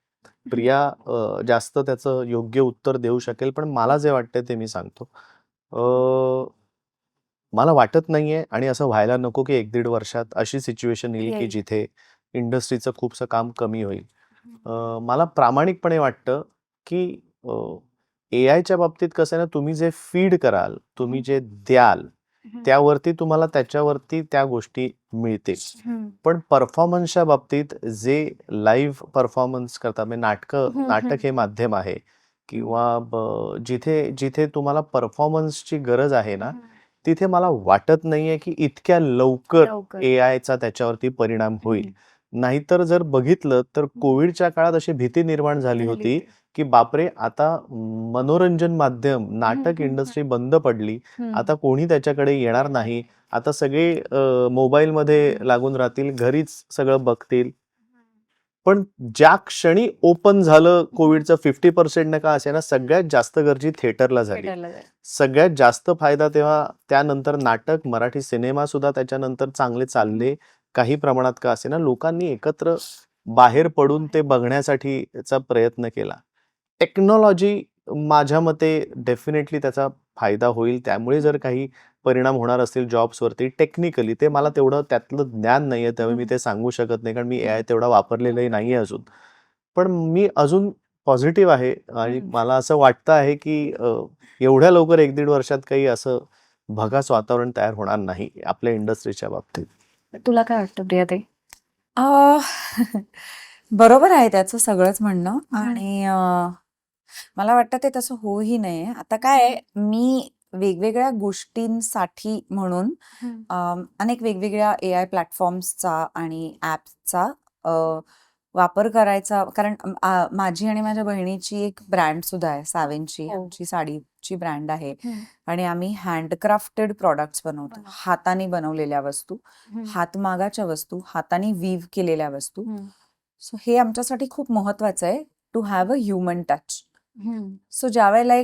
B: प्रिया जास्त त्याचं योग्य उत्तर देऊ शकेल, पण मला जे वाटतंय ते मी सांगतो. मला वाटत नाहीये आणि असं व्हायला नको की 1-1.5 वर्षात अशी सिच्युएशन येईल की जिथे इंडस्ट्रीचं खूपसं काम कमी होईल. मला प्रामाणिकपणे वाटतं की एआयच्या बाबतीत कसं आहे ना, तुम्ही जे फीड कराल, तुम्ही जे द्याल, त्यावरती तुम्हाला त्याच्यावरती त्या गोष्टी मिळतील. पण परफॉर्मन्सच्या बाबतीत जे लाईव्ह परफॉर्मन्स करतात, म्हणजे नाटक हे माध्यम आहे किंवा जिथे जिथे तुम्हाला परफॉर्मन्सची गरज आहे ना, तिथे मला वाटत नाहीये की इतक्या लवकर एआयचा त्याच्यावरती परिणाम होईल. नाहीतर जर बघितलं तर कोविडच्या काळात अशी भीती निर्माण झाली होती की बापरे, आता मनोरंजन माध्यम, नाटक इंडस्ट्री बंद पडली, आता कोणी त्याच्याकडे येणार नाही, आता सगळे मोबाईलमध्ये लागून राहतील, घरीच सगळं बघतील. पण ज्या क्षणी ओपन झालं कोविडचं 50% नका असे ना, सगळ्यात जास्त गर्दी थिएटरला झाली. सगळ्यात जास्त फायदा तेव्हा त्यानंतर नाटक, मराठी सिनेमा सुद्धा त्याच्यानंतर चांगले चालले. काही प्रमाणात का असेना लोकांनी एकत्र बाहेर पडून ते बघण्यासाठीचा प्रयत्न केला. टेक्नॉलॉजी माझ्या मते डेफिनेटली त्याचा फायदा होईल. त्यामुळे जर काही परिणाम होणार असतील जॉब्सवरती टेक्निकली, ते मला तेवढं त्यातलं ज्ञान नाहीये, त्यामुळे मी ते सांगू शकत नाही, कारण मी एआय तेवढा वापरलेलाही नाहीये अजून. पण मी अजून पॉझिटिव्ह आहे आणि मला असं वाटतं आहे की एवढ्या लवकर 1-1.5 वर्षात काही असं भगास वातावरण तयार होणार नाही आपल्या इंडस्ट्रीच्या बाबतीत.
C: तुला काय वाटतं प्रियाताई?
A: बरोबर आहे त्याचं सगळंच म्हणणं आणि मला वाटतं ते तसं होऊही नये. आता काय आहे, मी वेगवेगळ्या गोष्टींसाठी म्हणून अनेक वेगवेगळ्या एआय प्लॅटफॉर्म्सचा आणि ॲप्सचा वापर करायचा, कारण माझी आणि माझ्या बहिणीची एक ब्रँड सुद्धा आहे, सावेनची, आमची साडीची ब्रँड आहे आणि आम्ही हँडक्राफ्टेड प्रॉडक्ट्स बनवतो, हाताने बनवलेल्या वस्तू, हातमागाच्या वस्तू, हाताने वीव केलेल्या वस्तू. सो हे आमच्यासाठी खूप महत्वाचं आहे, to have a human touch. So ज्या वेळेला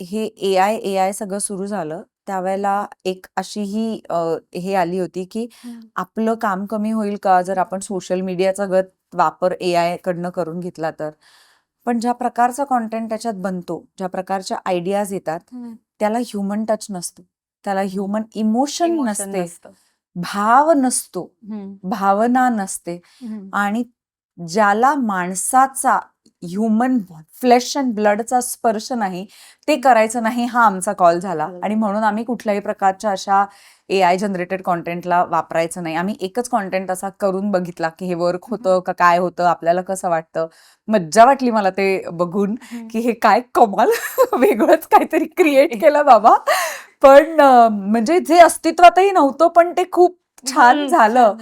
A: हे एआय सगळं सुरू झालं, त्यावेळेला एक अशीही हे आली होती की आपलं काम कमी होईल का जर आपण सोशल मीडियाचा वापर एआय कडनं करून घेतला तर. पण ज्या प्रकारचा कॉन्टेंट त्याच्यात बनतो, ज्या प्रकारच्या आयडियाज येतात, त्याला ह्युमन टच नसतो, त्याला ह्युमन इमोशन नसते, भाव नसतो, भावना नसते. आणि ज्याला माणसाचा ह्युमन फ्लेश अँड ब्लडचा स्पर्श नाही, ते करायचं नाही, हा आमचा कॉल झाला. आणि म्हणून आम्ही कुठल्याही प्रकारच्या अशा एआय जनरेटेड कॉन्टेंटला वापरायचं नाही. आम्ही एकच कॉन्टेंट असा करून बघितला की हे वर्क होतं का, काय होतं, आपल्याला कसं वाटतं. मज्जा वाटली मला ते बघून की हे काय कमाल वेगळंच काहीतरी क्रिएट केलं बाबा. पण म्हणजे जे अस्तित्वातही नव्हतं, पण ते खूप छान झालं.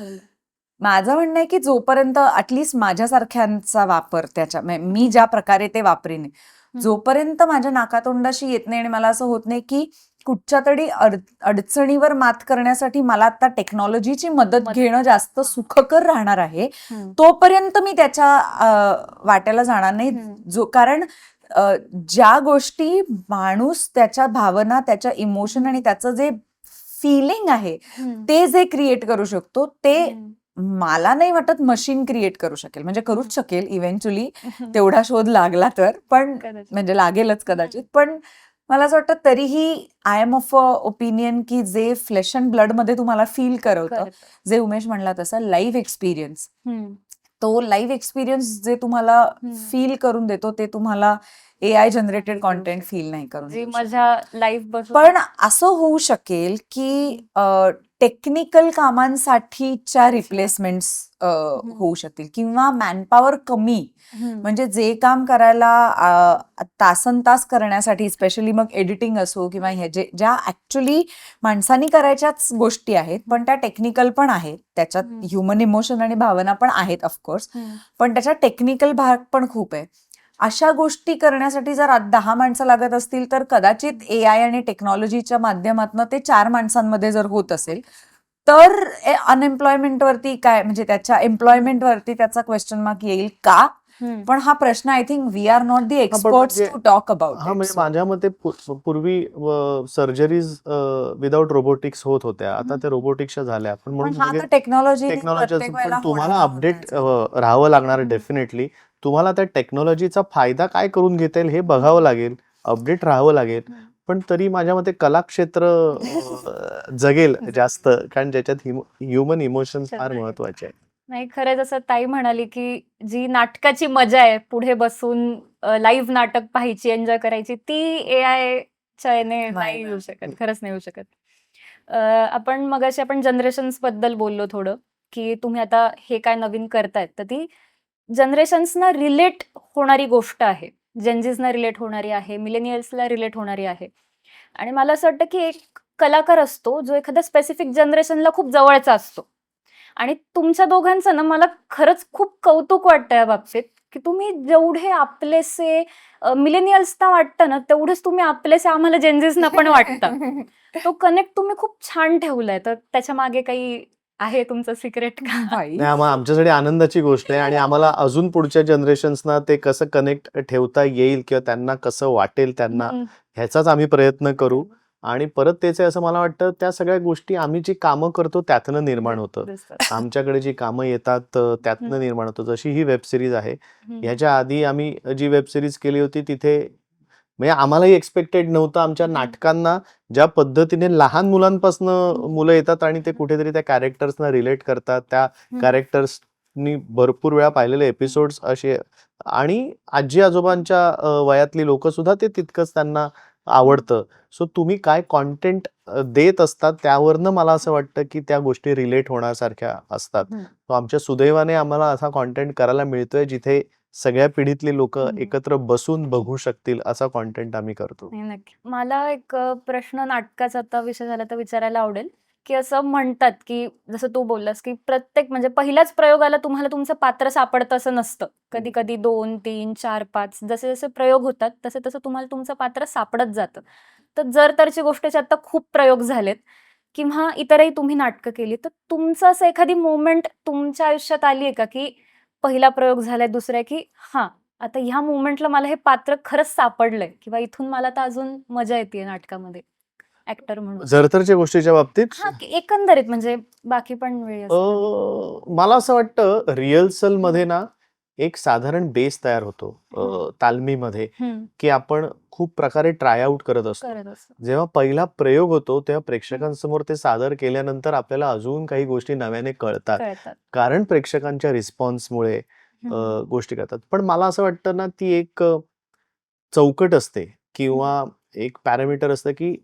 A: माझं म्हणणं आहे की जोपर्यंत ॲटलिस्ट माझ्यासारख्यांचा वापर त्याच्या मी ज्या प्रकारे ते वापरीन, जोपर्यंत माझ्या नाकातोंडाशी येत नाही आणि मला असं होत नाही की कुठच्या तरी अडचणीवर मात करण्यासाठी मला आता टेक्नॉलॉजीची मदत घेणं जास्त सुखकर राहणार आहे, तोपर्यंत मी त्याच्या वाट्याला जाणार नाही. कारण ज्या गोष्टी माणूस त्याच्या भावना, त्याच्या इमोशन आणि त्याचं जे फिलिंग आहे ते जे क्रिएट करू शकतो, ते मला नाही वाटत मशीन क्रिएट करू शकेल. म्हणजे करूच शकेल इव्हेंच्युअली, तेवढा शोध लागला तर, पण म्हणजे लागेलच कदाचित. पण मला असं वाटतं तरीही आय एम ऑफ ओपिनियन की जे फ्लेश अँड ब्लड मध्ये तुम्हाला फील करवतं, जे उमेश म्हणला तसं लाईव्ह एक्सपिरियन्स, तो लाईव्ह एक्सपिरियन्स जे तुम्हाला फील करून देतो, ते तुम्हाला एआय जनरेटेड कॉन्टेंट फील नाही करून. पण असं होऊ शकेल की टेक्निकल कामांसाठीच्या रिप्लेसमेंट्स होऊ शकतील किंवा मॅनपॉवर कमी, म्हणजे जे काम करायला तासनतास करण्यासाठी, स्पेशली मग एडिटिंग असो किंवा हे ज्या ऍक्च्युली माणसांनी करायच्याच गोष्टी आहेत, पण त्या टेक्निकल पण आहेत, त्याच्यात ह्युमन इमोशन आणि भावना पण आहेत ऑफकोर्स, पण त्याच्यात टेक्निकल भाग पण खूप आहे. अशा गोष्टी करण्यासाठी जर 10 माणसं लागत असतील तर कदाचित एआय आणि टेक्नॉलॉजीच्या माध्यमातून ते 4 माणसांमध्ये जर होत असेल तर अनएम्प्लॉयमेंटवरती काय, म्हणजे त्याच्या एम्प्लॉयमेंटवरती त्याचा क्वेश्चन मार्क येईल का. पण हा प्रश्न I think we are not the experts to talk about.
B: म्हणजे माझ्या मते पूर्वी सर्जरीज विदाउट रोबोटिक्स होत होत्या, आता त्या रोबोटिक्सच्या झाल्या. पण म्हणून
A: टेक्नॉलॉजी
B: तुम्हाला अपडेट राहावं लागणार डेफिनेटली. तुम्हाला त्या टेक्नॉलॉजीचा फायदा काय करून घेता येईल हे बघावं लागेल, अपडेट राहावं लागेल. पण तरी माझ्या मते कलाक्षेत्र जगेल जास्त, कारण ज्याच्यात ह्युमन इमोशन फार महत्वाचे आहे.
C: नाही, खरंच असं ताई म्हणाली की जी नाटकाची मजा आहे, पुढे बसून लाईव्ह नाटक पाहायची, एन्जॉय करायची, ती एआयच्या याने नाही येऊ शकत, खरंच नाही येऊ शकत. आपण मगाशी जनरेशन्स बद्दल बोललो थोडं, की तुम्ही आता हे काय नवीन करतायत, तर ती जनरेशन्सना रिलेट होणारी गोष्ट आहे, जेनझीजना रिलेट होणारी आहे, मिलेनियल्सला रिलेट होणारी आहे. आणि मला असं वाटतं की एक कलाकार असतो जो एखाद्या स्पेसिफिक जनरेशनला खूप जवळचा असतो. आणि तुमच्या दोघांचं ना मला खरंच खूप कौतुक वाटतं या बाबतीत, की तुम्ही जेवढे आपलेसे मिलेनियल्सना वाटतं ना, तेवढेच तुम्ही आपलेसे आम्हाला जेनझीसना पण वाटतं. तो कनेक्ट तुम्ही खूप छान ठेवलाय. तर त्याच्या मागे काही आहे तुमचं सिक्रेट का?
A: बाई.
B: नाही, आमच्यासाठी आनंदाची गोष्ट आहे आणि आम्हाला अजून पुढच्या जनरेशन्सना ते कसं कनेक्ट ठेवता येईल किंवा त्यांना कसं वाटेल त्यांना,
C: हम्म.
B: ह्याचाच आम्ही प्रयत्न करू. आणि परत तेच आहे असं मला वाटतं, त्या सगळ्या गोष्टी आम्ही जी कामं करतो त्यातनं निर्माण होतं.
C: दिसतं.
B: आमच्याकडे जी कामं येतात त्यातनं निर्माण होतं. जशी ही वेब सिरीज आहे,
C: हम्म.
B: ह्याच्या आधी आम्ही जी वेब सिरीज केली होती तिथे म्हणजे आम्हालाही एक्सपेक्टेड नव्हतं आमच्या
C: हम्म.
B: नाटकांना ज्या पद्धतीने लहान मुलांपासून मुलं येतात आणि ते कुठेतरी त्या कॅरेक्टर्सना रिलेट करतात. त्या कॅरेक्टर्सनी भरपूर वेळा पाहिलेले एपिसोड्स असे आणि आजी आजोबांच्या वयातली लोक सुद्धा ते तितकंच त्यांना आवडतं. सो तुम्ही काय कॉन्टेंट देत असतात त्यावरनं मला असं वाटतं की त्या गोष्टी रिलेट होण्यासारख्या असतात.
C: हम्म.
B: तो आमच्या सुदैवाने आम्हाला असा कॉन्टेंट करायला मिळतोय जिथे सगळ्या पिढीतली लोक एकत्र बसून बघू शकतील असा कॉन्टेंट आम्ही करतो.
C: नाही, नक्की. मला एक प्रश्न नाटकाचा आता विषय झाला तर विचारायला आवडेल, की असं म्हणतात, की जसं तू बोललास, की प्रत्येक म्हणजे पहिल्याच प्रयोगाला तुम्हाला तुमचं पात्र सापडतं असं नसतं. कधी-कधी 2, 3, 4, 5 जसे-जसे प्रयोग होतात, तसे-तसं तुम्हाला तुमचं पात्र सापडत जातं. तर जर-तरची गोष्टीचे आता खूप प्रयोग झालेत किंवा इतरही तुम्ही नाटकं केली, तर तुमचं असं एखादी मोमेंट तुमच्या आयुष्यात आली आहे का, की पहिला प्रयोग झालाय, दुसरा आहे, की हां, आता ह्या मोमेंटला मला हे पात्र खरंच सापडलंय किंवा इथून मला तर अजून मजा येते नाटकामध्ये ऍक्टर म्हणून.
B: जरतरच्या गोष्टीच्या बाबतीत
C: हा एकंदरीत म्हणजे बाकी पण वेळी असतं.
B: मला असं वाटतं रिहर्सल मध्ये ना एक साधारण बेस तयार होतो तालमीमध्ये, की आपण खूप प्रकारे ट्राय आउट करत असतो.
C: करत असतो.
B: जेव्हा पहिला प्रयोग होतो तेव्हा प्रेक्षकांसमोर ते सादर केल्यानंतर आपल्याला अजून काही गोष्टी नव्याने कळतात,
C: कळतात.
B: कारण प्रेक्षकांच्या रिस्पॉन्समुळे गोष्टी करतात. पण मला असं वाटतं ना ती एक चौकट असते किंवा एक पॅरामीटर असतं, की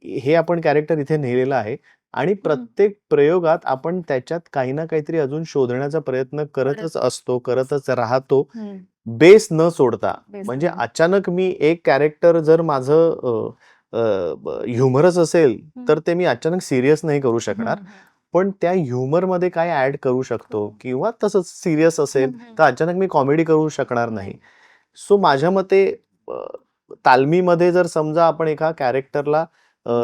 B: हे आपण कॅरेक्टर इथे नेलेलं आहे आणि प्रत्येक प्रयोगात आपण त्याच्यात काही ना काहीतरी अजून शोधण्याचा प्रयत्न करतच असतो, करतच राहतो, बेस न सोडता. म्हणजे अचानक मी एक कॅरेक्टर जर माझं ह्युमरस असेल तर ते मी अचानक सिरियस नाही करू शकणार, पण त्या ह्युमर मध्ये काय ऍड करू शकतो किंवा तसंच सिरियस असेल तर अचानक मी कॉमेडी करू शकणार नाही. सो माझ्या मते तालमीमध्ये जर समजा आपण एका कॅरेक्टरला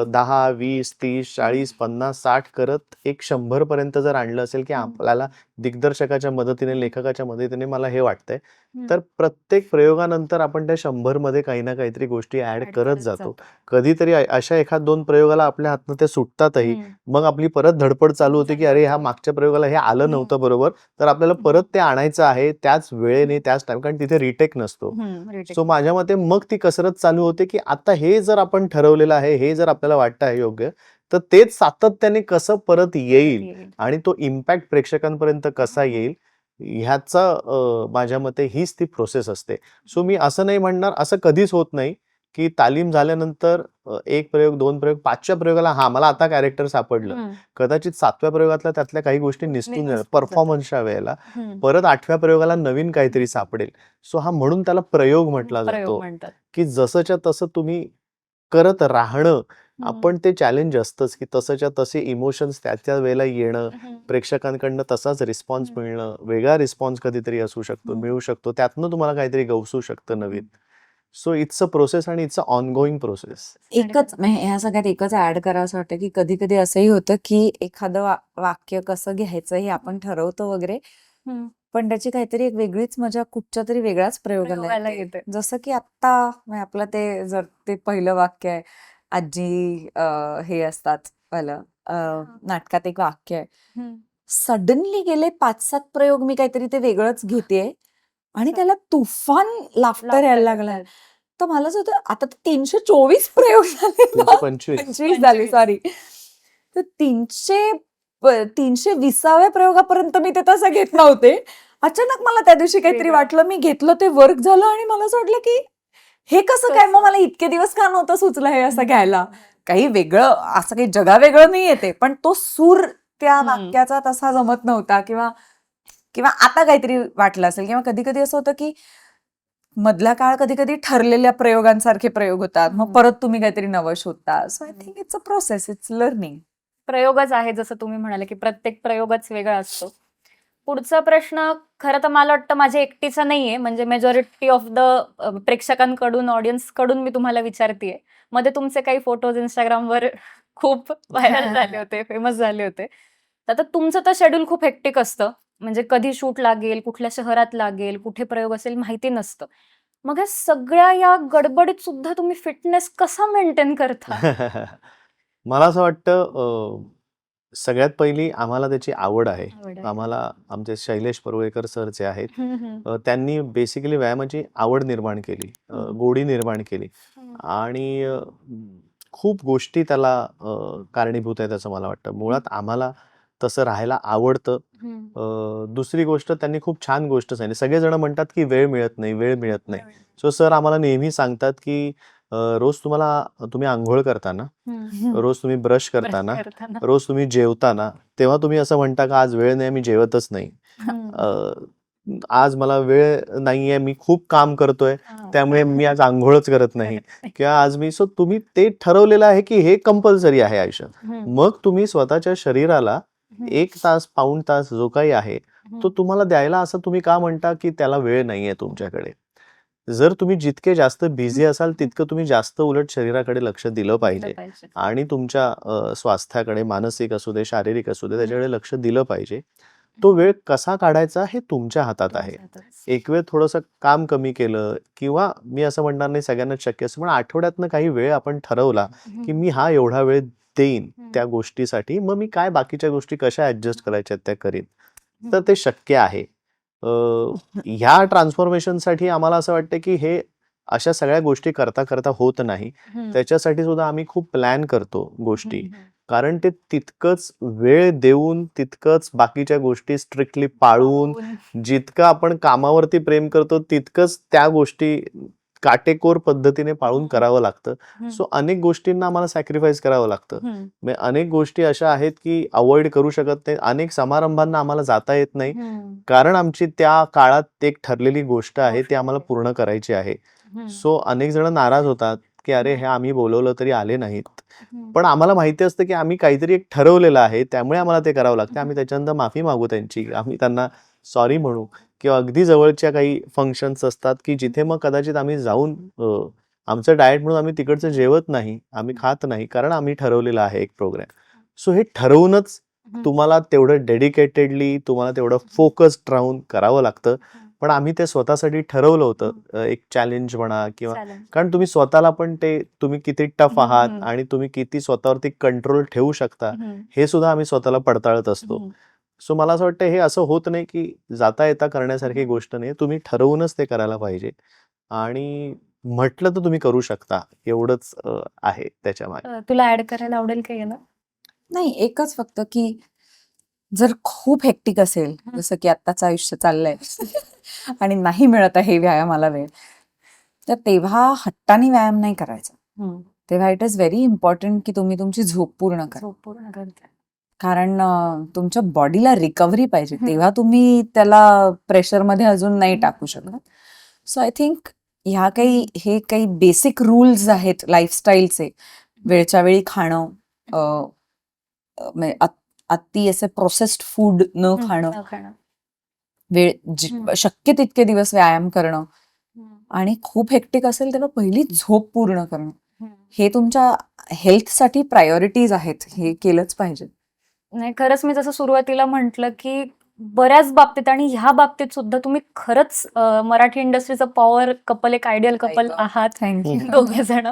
B: 10, 20, 30, 40, 50, 60 करत एक 100 पर्यंत जर आणलं असेल, की आपल्याला दिग्दर्शकाच्या मदतीने, लेखकाच्या मदतीने मला हे वाटतंय, तर प्रत्येक प्रयोगानंतर आपण त्या 100 मध्ये काही ना काहीतरी गोष्टी ऍड करत जातो. कधीतरी अशा एखाद 2 प्रयोगाला आपल्या हातनं ते सुटतातही. मग आपली परत धडपड चालू होते, की अरे ह्या मागच्या प्रयोगाला हे आलं नव्हतं बरोबर, तर आपल्याला परत ते आणायचं आहे त्याच वेळेने त्याच टाइम, कारण तिथे रिटेक नसतो. सो माझ्या मते मग ती कसरत चालू होते, की आता हे जर आपण ठरवलेलं आहे, हे जर आपल्याला वाटतं आहे योग्य, तर तेच सातत्याने कसं परत येईल आणि तो इम्पॅक्ट प्रेक्षकांपर्यंत कसा येईल ह्याचा माझ्या मते हीच ती प्रोसेस असते. सो मी असं नाही म्हणणार, असं कधीच होत नाही, की तालीम झाल्यानंतर 1 प्रयोग, 2 प्रयोग, 5व्या प्रयोगाला हा मला आता कॅरेक्टर सापडलं. कदाचित 7व्या प्रयोगातल्या त्यातल्या काही गोष्टी निसटून जाणार परफॉर्मन्सच्या वेळेला. परत 8व्या प्रयोगाला नवीन काहीतरी सापडेल. सो हा म्हणून त्याला प्रयोग म्हटला जातो, की जसंच्या तसं तुम्ही करत राहणं. आपण ते चॅलेंज असतंच, की तसंच्या तसे इमोशन्स त्या वेळेला येणं, प्रेक्षकांकडनं तसाच रिस्पॉन्स मिळणं, वेगळा रिस्पॉन्स कधीतरी असू शकतो, मिळू शकतो, त्यातनं तुम्हाला काहीतरी गवसू शकतं नवीन. सो इट्स अ प्रोसेस आणि इट्स अ ऑनगोईंग प्रोसेस.
A: एकच ह्या सगळ्यात एकच ऍड करावं वाटतं, की कधी कधी असंही होतं, की एखादं वाक्य कसं घ्यायचं हे आपण ठरवतो वगैरे, पण त्याची काहीतरी एक वेगळीच मजा कुठच्या तरी वेगळ्याच प्रयोगाला येते. जसं की आता आपलं ते जर ते पहिलं वाक्य आहे, आजी हे असतात पहिलं नाटकात एक वाक्य आहे, सडनली गेले 5-7 प्रयोग मी काहीतरी ते वेगळंच घेतेय आणि त्याला तुफान लाफ्टर यायला लागलाय. तर मला असं होतं आता 324 प्रयोग झाले, 325 झाले सॉरी. तर 320व्या प्रयोगापर्यंत मी ते तसं घेत नव्हते. अचानक मला त्या दिवशी काहीतरी वाटलं, मी घेतलं, ते वर्क झालं आणि मला असं वाटलं, की हे कसं काय, मग मला इतके दिवस का नव्हतं सुचलं हे असं घ्यायला. काही वेगळं असं काही जगा वेगळं नाही येते, पण तो सूर त्या वाक्याचा तसा जमत नव्हता किंवा किंवा आता काहीतरी वाटलं असेल. किंवा कधी कधी असं होतं, की मधला काळ कधी कधी ठरलेल्या प्रयोगांसारखे प्रयोग होतात, मग परत तुम्ही काहीतरी नवं शोधता. So I think it's a process, it's learning.
C: प्रयोगच आहे, जसं तुम्ही म्हणाले की प्रत्येक प्रयोगच वेगळा असतो. पुढचा प्रश्न खरं तर मला वाटतं माझ्या एकटीचा नाहीये, म्हणजे मेजॉरिटी ऑफ द प्रेक्षकांकडून, ऑडियन्स कडून मी तुम्हाला विचारतेय. मध्ये तुमचे काही फोटोज इंस्टाग्रामवर खूप व्हायरल झाले होते, फेमस झाले होते. आता तुमचं तर शेड्यूल खूप हेक्टिक असतं, म्हणजे कधी शूट लागेल, कुठल्या शहरात लागेल, कुठे प्रयोग असेल माहिती नसतं. मग या सगळ्या या गडबडीत सुद्धा तुम्ही फिटनेस कसा मेंटेन करता?
B: मला असं वाटतं सगळ्यात पहिली आम्हाला त्याची आवड आहे.
C: आवड आहे.
B: आम्हाला आमचे शैलेश परुळेकर सर जे आहेत,
C: हम्म.
B: त्यांनी बेसिकली व्यायामाची आवड निर्माण केली, गोडी निर्माण केली आणि खूप गोष्टी त्याला कारणीभूत आहेत असं मला वाटतं. मुळात आम्हाला तसं राहायला आवडतं. दुसरी गोष्ट, त्यांनी खूप छान गोष्ट सांगितली. सगळेजण म्हणतात की वेळ मिळत नाही, वेळ मिळत नाही. सो सर आम्हाला नेहमी सांगतात की रोज तुम्ही आंघोळ करताना, रोज तुम्ही ब्रश करताना, रोज तुम्ही जेवताना, तेव्हा तुम्ही असं म्हणता का आज वेळ नाही, मी जेवतच नाही, आज मला वेळ नाहीये, मी खूप काम करतोय त्यामुळे मी आज आंघोळच करत नाही, किंवा आज मी. सो तुम्ही ते ठरवलेलं आहे की हे कंपल्सरी आहे आयुष्यात. मग तुम्ही स्वतःच्या शरीराला 1 तास, पाऊण तास जो काही आहे तो तुम्हाला द्यायला, असं तुम्ही का म्हणता की त्याला वेळ नाहीये तुमच्याकडे? जर तुम्ही जितके जास्त बिझी असाल तितकं तुम्ही जास्त उलट शरीराकडे लक्ष दिलं पाहिजे आणि तुमच्या स्वास्थ्याकडे, मानसिक असू दे, शारीरिक असू दे, त्याच्याकडे लक्ष दिलं पाहिजे. तो वेळ कसा काढायचा हे तुमच्या हातात आहे. एक वेळ थोडंसं काम कमी केलं, किंवा मी असं म्हणणार नाही सगळ्यांनाच शक्य असतं, पण आठवड्यातनं काही वेळ आपण ठरवला की मी हा एवढा वेळ देईन त्या गोष्टीसाठी, मग मी काय बाकीच्या गोष्टी कशा ऍडजस्ट करायच्या त्या करीन, तर ते शक्य आहे. ह्या ट्रान्सफॉर्मेशनसाठी आम्हाला असं वाटतं की हे अशा सगळ्या गोष्टी करता करता होत नाही. त्याच्यासाठी सुद्धा आम्ही खूप प्लॅन करतो गोष्टी, कारण ते तितकंच वेळ देऊन, तितकंच बाकीच्या गोष्टी स्ट्रिक्टली पाळून, जितकं आपण कामावरती प्रेम करतो तितकंच त्या गोष्टी काटेकोर पद्धतीने पाळून करावं लागतं. सो अनेक गोष्टींना आम्हाला सॅक्रिफाईस करावं लागतं. म्हणजे अनेक गोष्टी अशा आहेत की अवॉइड करू शकत नाही. अनेक समारंभांना आम्हाला जाता येत नाही, कारण आमची त्या काळात एक ठरलेली गोष्ट आहे ती आम्हाला पूर्ण करायची आहे. सो अनेक जण नाराज होतात की अरे हे आम्ही बोलवलं तरी आले नाहीत, पण आम्हाला माहिती असतं की आम्ही काहीतरी एक ठरवलेलं आहे, त्यामुळे आम्हाला ते करावं लागतं. आम्ही त्याच्यानंतर माफी मागू त्यांची, आम्ही त्यांना सॉरी म्हणू, किंवा अगदी जवळच्या काही फंक्शन्स असतात की जिथे मग कदाचित आम्ही जाऊन आमचं डाएट म्हणून आम्ही तिकडचं जेवत नाही, आम्ही खात नाही, कारण आम्ही ठरवलेलं आहे एक प्रोग्राम. सो हे ठरवूनच तुम्हाला तेवढं डेडिकेटेडली, तुम्हाला तेवढं फोकस्ड राहून करावं लागतं. पण आम्ही ते स्वतःसाठी ठरवलं होतं, एक चॅलेंज म्हणा, किंवा कारण तुम्ही स्वतःला पण ते तुम्ही किती टफ आहात आणि तुम्ही किती स्वतःवरती कंट्रोल ठेवू शकता हे सुद्धा आम्ही स्वतःला पडताळत असतो. सो मला असं वाटतं हे असं होत नाही की जाता येता करण्यासारखी गोष्ट नाही, तुम्ही ठरवूनच ते करायला पाहिजे, आणि म्हटलं तर तुम्ही करू शकता, एवढंच आहे त्याच्या मागे.
C: तुला ऍड करायला आवडेल का याला?
A: नाही, एकच फक्त की जर खूप हेक्टिक असेल, जसं की आत्ताचं आयुष्य चाललंय आणि नाही मिळत आहे व्यायामाला वेळ, तर तेव्हा हट्टाने व्यायाम नाही करायचा. तेव्हा इट इज व्हेरी इम्पॉर्टंट की तुम्ही तुमची झोप पूर्ण करा. कारण तुमच्या बॉडीला रिकव्हरी पाहिजे, तेव्हा तुम्ही त्याला प्रेशरमध्ये अजून नाही टाकू शकत. सो आय थिंक हे काही बेसिक रूल्स आहेत लाईफस्टाईलचे. वेळच्या वेळी खाणं, अति असे प्रोसेस्ड फूड न खाणं, शक्य तितके दिवस व्यायाम करणं, आणि खूप हेक्टिक असेल तेव्हा पहिली झोप पूर्ण करणं. हे तुमच्या हेल्थसाठी प्रायोरिटीज आहेत, हे केलंच पाहिजे.
C: नाही, खरंच मी जसं सुरुवातीला म्हटलं की बऱ्याच बाबतीत आणि ह्या बाबतीत सुद्धा तुम्ही खरंच मराठी इंडस्ट्रीचं पॉवर कपल, एक आयडियल कपल आहात दोघे जण.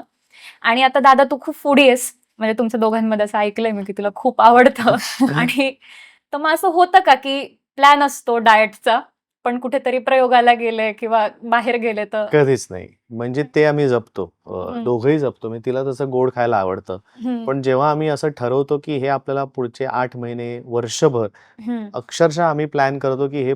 C: आणि आता दादा तू खूप फूडी आहेस, म्हणजे तुमच्या दोघांमध्ये असं ऐकलंय मी की तुला खूप आवडतं. आणि तर मग असं होतं का की प्लॅन असतो डाएटचा, पण कुठेतरी प्रयोगाला गेले किंवा बाहेर गेले तर?
B: कधीच नाही, म्हणजे ते आम्ही जपतो, दोघंही जपतो. मी तिला तसं गोड खायला आवडतं, पण जेव्हा आम्ही असं ठरवतो की हे आपल्याला पुढचे 8 महिने, वर्षभर, अक्षरशः आम्ही प्लॅन करतो की हे,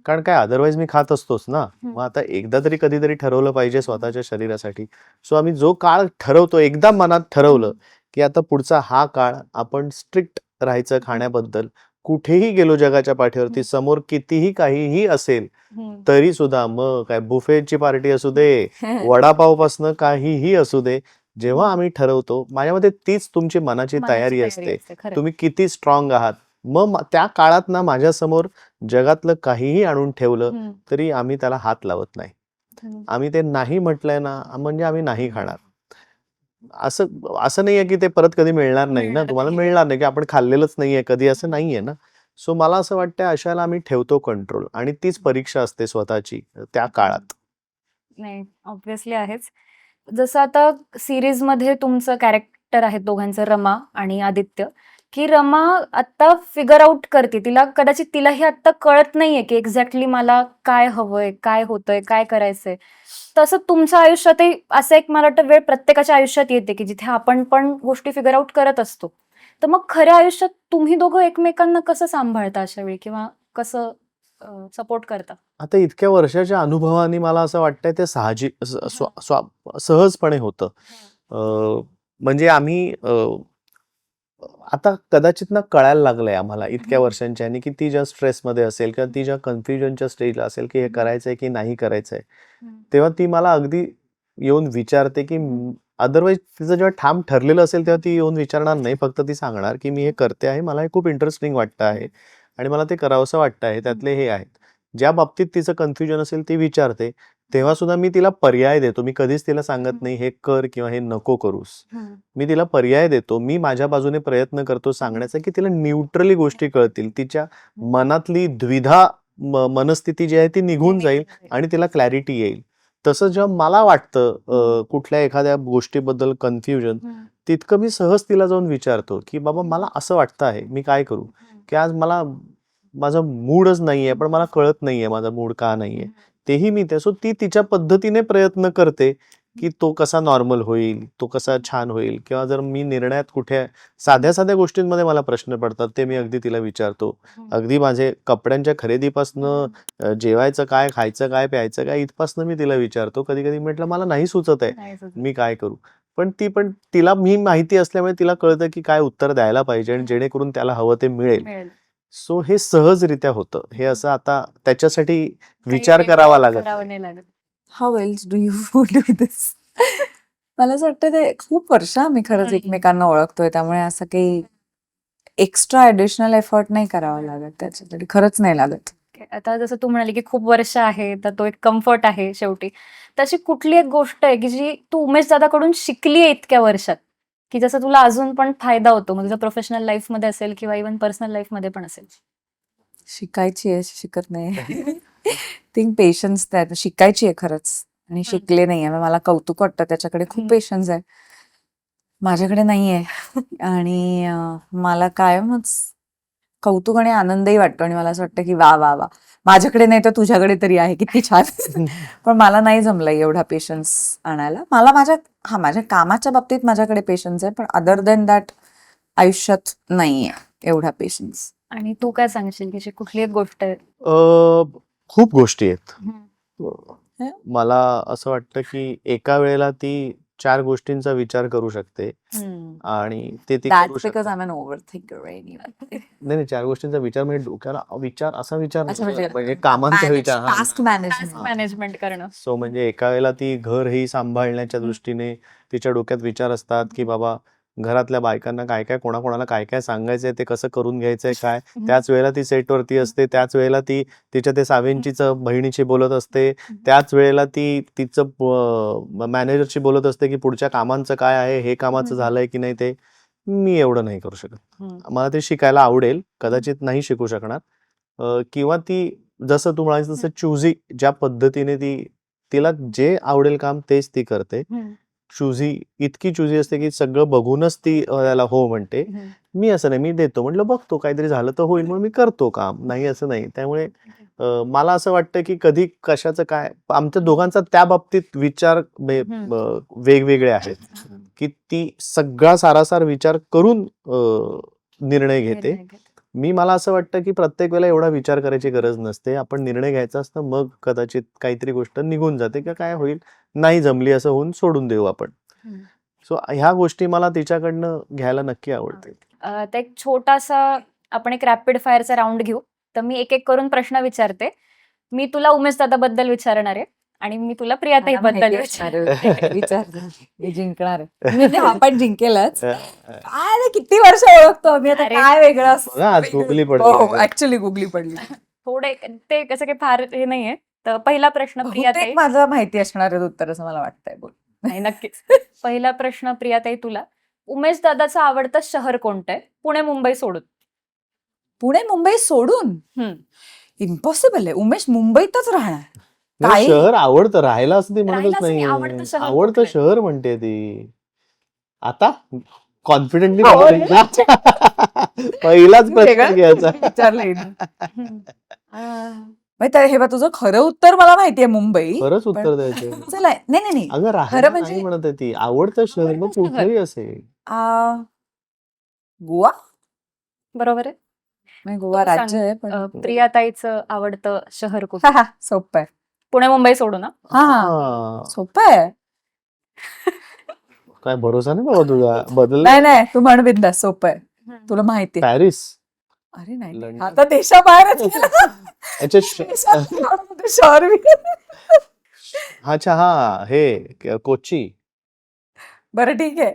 B: कारण काय अदरवाईज मी खात असतोच ना, मग आता एकदा तरी कधीतरी ठरवलं पाहिजे स्वतःच्या शरीरासाठी. सो आम्ही जो काळ ठरवतो, एकदा मनात ठरवलं की आता पुढचा हा काळ आपण स्ट्रिक्ट राहायचं खाण्याबद्दल, कुठेही गेलो जगाच्या पाठीवरती, समोर कितीही काहीही असेल तरी सुद्धा, मग काय बुफेची पार्टी असू दे, वडापावपासनं काहीही असू दे, जेव्हा आम्ही ठरवतो, माझ्या मते तीच तुमची मनाची तयारी असते. तुम्ही किती स्ट्रॉंग आहात. मग त्या काळात ना माझ्यासमोर जगातलं काहीही आणून ठेवलं तरी आम्ही त्याला हात लावत नाही. आम्ही ते नाही म्हटलंय ना म्हणजे आम्ही नाही खाणार. असं असं नाहीये की ते परत कधी मिळणार नाही ना, तुम्हाला मिळणार नाही की आपण खाल्लेलंच नाहीये कधी, असं नाहीये ना. सो मला असं वाटतं अशाला आम्ही ठेवतो कंट्रोल, आणि तीच परीक्षा असते स्वतःची त्या काळात.
C: नाही, ऑब्व्हियसली आहेच. जसं आता सिरीज मध्ये तुमचं कॅरेक्टर आहे दोघांचं, रमा आणि आदित्य, की रमा आता फिगर आउट करते, तिला कदाचित तिलाही आता कळत नाहीये की एक्झॅक्टली मला काय हवंय, काय होतंय, काय करायचंय. तसं तुमच्या आयुष्यातही असं एक मला वाटतं वेळ प्रत्येकाच्या आयुष्यात येते की जिथे आपण पण गोष्टी फिगर आउट करत असतो. तर मग खऱ्या आयुष्यात तुम्ही दोघं एकमेकांना कसं सांभाळता अशा वेळी, किंवा कसं सपोर्ट करता?
B: आता इतक्या वर्षाच्या अनुभवाने मला असं वाटतंय ते साहजिक सहजपणे होतं. म्हणजे आम्ही आता कदाचित ना कळायला लागलंय आम्हाला इतक्या वर्षांच्या की ती ज्या स्ट्रेसमध्ये असेल किंवा ती ज्या कन्फ्युजनच्या स्टेजला असेल की हे करायचंय की नाही करायचंय, तेव्हा ती मला अगदी येऊन विचारते की अदरवाईज तिचं जेव्हा ठाम ठरलेलं असेल तेव्हा ती येऊन विचारणार नाही, फक्त ती सांगणार की मी हे करते आहे, मला हे खूप इंटरेस्टिंग वाटतं आहे आणि मला ते करावंसं वाटतं आहे, त्यातले हे आहेत. ज्या बाबतीत तिचं कन्फ्युजन असेल ती विचारते, तेव्हा सुद्धा मी तिला पर्याय देतो. मी कधीच तिला सांगत नाही हे कर किंवा हे नको करूस. मी तिला पर्याय देतो. मी माझ्या बाजूने प्रयत्न करतो सांगण्याचा की तिला न्यूट्रली गोष्टी कळतील, तिच्या मनातली द्विधा मनस्थिती जी आहे ती निघून जाईल आणि तिला क्लॅरिटी येईल. तसं जेव्हा मला वाटतं कुठल्या एखाद्या गोष्टीबद्दल कन्फ्युजन, तितकं मी सहज तिला जाऊन विचारतो की बाबा मला असं वाटतं आहे, मी काय करू? की आज मला माझा मूडच नाहीये, पण मला कळत नाहीये माझा मूड का नाहीये, तेही मी सो ती तिच्या पद्धतीने प्रयत्न करते की तो कसा नॉर्मल होईल, तो कसा छान होईल. किंवा जर मी निर्णयात कुठे साध्या साध्या गोष्टींमध्ये मला प्रश्न पडतात ते मी अगदी तिला विचारतो. अगदी माझे कपड्यांच्या खरेदीपासनं जेवायचं काय, खायचं काय, प्यायचं काय, इथपासनं मी तिला विचारतो. कधी कधी म्हटलं मला नाही सुचत आहे, मी काय करू. पण तिला मी माहिती असल्यामुळे तिला कळतं की काय उत्तर द्यायला पाहिजे आणि जेणेकरून त्याला हवं ते मिळेल. सो हे सहजरित्या होतं. हे असं आता त्याच्यासाठी विचार करावा लागत नाही.
A: How else do you do this? मला असं वाटतं ते खूप वर्ष आम्ही खरंच एकमेकांना ओळखतोय, त्यामुळे असं काही एक्स्ट्रा ऍडिशनल एफर्ट नाही करावा लागत त्याच्यासाठी, खरंच नाही लागत.
C: आता जसं तू म्हणाली की खूप वर्ष आहे, तर तो एक कम्फर्ट आहे शेवटी. तशी कुठली एक गोष्ट आहे की जी तू उमेश दादाकडून शिकली आहे इतक्या वर्षात, की जसं तुला अजून पण फायदा होतो, मग तुझ्या प्रोफेशनल लाईफ मध्ये असेल किंवा इव्हन पर्सनल लाईफ मध्ये पण असेल?
A: शिकायची आहे, शिकत नाही. थिंक पेशन्स शिकायची आहे खरंच, आणि शिकले नाहीये. मला कौतुक वाटतं त्याच्याकडे, खूप पेशन्स आहे, माझ्याकडे नाहीये. आणि मला कायमच कौतुक आणि आनंदही वाटतो, आणि मला असं वाटतं की वा वा वा, माझ्याकडे नाही तर तुझ्याकडे तरी आहे, किती छान. पण मला नाही जमलंय एवढा पेशन्स आणायला. मला माझ्या कामाच्या बाबतीत माझ्याकडे पेशन्स आहे, पण अदर देन दॅट आयुष्यात नाहीये एवढा पेशन्स.
C: आणि तू काय सांगशील की कुठली एक गोष्ट आहे?
B: खूप गोष्टी आहेत. मला असं वाटतं की एका वेळेला ती 4 गोष्टींचा विचार करू शकते आणि ते ती करू शकते. नाही 4 गोष्टींचा विचार म्हणजे डोक्याला असा विचार म्हणजे कामांचा विचार,
A: टास्क
C: मॅनेजमेंट करणं.
B: सो म्हणजे एका वेळेला ती घरही सांभाळण्याच्या दृष्टीने तिच्या डोक्यात विचार असतात की बाबा घरातल्या बायकांना काय काय, कोणाकोणाला काय काय सांगायचंय, ते कसं करून घ्यायचंय काय. त्याच वेळेला ती सेटवरती असते, त्याच वेळेला ती तिच्या ते सावेंचीच बहिणीशी बोलत असते, त्याच वेळेला ती तिचं मॅनेजरशी बोलत असते की पुढच्या कामांचं काय आहे, हे कामाचं झालंय की नाही. ते मी एवढं नाही करू शकत. मला ते शिकायला आवडेल, कदाचित नाही शिकू शकणार. किंवा ती जसं तू म्हणालीस तसं चुझी, ज्या पद्धतीने तिला जे आवडेल काम तेच ती करते. इतकी चुझी असते की सगळं बघूनच ती त्याला हो म्हणते. मी असं नाही, मी देतो, म्हटलं बघतो काहीतरी झालं तर होईल म्हणून मी करतो काम, नाही असं नाही. त्यामुळे मला असं वाटतं की कधी कशाचं काय, आमच्या दोघांचा त्या बाबतीत विचार वेगवेगळे आहेत की ती सगळा सारासार विचार करून निर्णय घेते. मला असं वाटतं की प्रत्येक वेळेला एवढा विचार करायची गरज नसते. आपण निर्णय घ्यायचा असतं, मग कदाचित काहीतरी गोष्ट निघून जाते किंवा काय होईल, नाही जमली असं होऊन सोडून देऊ आपण. सो ह्या गोष्टी मला तिच्याकडनं घ्यायला नक्की आवडते.
C: आता एक छोटासा आपण एक रॅपिड फायरचा राऊंड घेऊ. तर मी एक एक करून प्रश्न विचारते. मी तुला उमेश दादाबद्दल विचारणार आहे आणि मी तुला प्रियाताई
A: मला
C: बद्दल
A: माहिती असणार विचार मी जिंकणार आहे. म्हणजे हा पण जिंकेलच. काय रे, किती वर्ष ओळखतो आम्ही आता,
C: अरे,
A: काय वेगळं असं?
B: बघा, आज गुगली पडली.
A: हो, ऍक्च्युली गुगली पडली.
C: थोडे ते कसं काही फार हे नाहीये. तर पहिला प्रश्न प्रियाताई.
A: बहुतेक माझं माहिती असणार आहे उत्तर असं मला वाटतंय. बोल.
C: नाही, नक्कीच. पहिला प्रश्न प्रियाताई तुला. उमेश दादाचं आवडतं शहर कोणतं आहे? पुणे मुंबई सोडून.
A: पुणे मुंबई सोडून इम्पॉसिबल आहे. उमेश मुंबईतच राहणार.
B: नाही,
A: काय?
B: शहर आवडतं, राहायला असं ती म्हणतच
C: राहायला असं नाही,
B: नाही.
C: आवडतं शहर
B: आवडतं
C: कुठलं आहे?
B: शहर म्हणते ती. आता कॉन्फिडेंटली
A: हो.
B: पहिलाच प्रश्न
A: वेगळं
B: घ्यायचा.
A: विचारलंय हे बघ, तुझं खरं उत्तर मला माहितीये मुंबई.
B: खरंच उत्तर द्यायचं.
A: चला, नाही नाही नाही.
B: अगं राहायला
A: खरं म्हणजे-
B: नाही म्हणत आहे ती, आवडतं शहर मग
C: आवडतं शहर.
B: कुठेही असेल.
A: गोवा.
C: बरोबर आहे.
A: नाही, गोवा
C: तू सांग.
A: राज्य आहे पण
C: प्रियाताईचं आवडतं शहर कुठलं?
A: हा, सोपं आहे.
C: पुणे मुंबई सोडून ना.
A: हा
B: हा.
A: सोपं आहे.
B: काय भरोसा नाही बाबा तुझा, बदल.
A: नाही नाही, तू म्हण बिंदास, सोपं आहे. तुला माहिती आहे.
B: पॅरिस.
A: अरे नाही,
B: लंडन.
A: आता देशाबाहेरच गेला.
B: याच्या
A: शहर बी.
B: अच्छा, हा, हे कोची.
A: बरं ठीक आहे.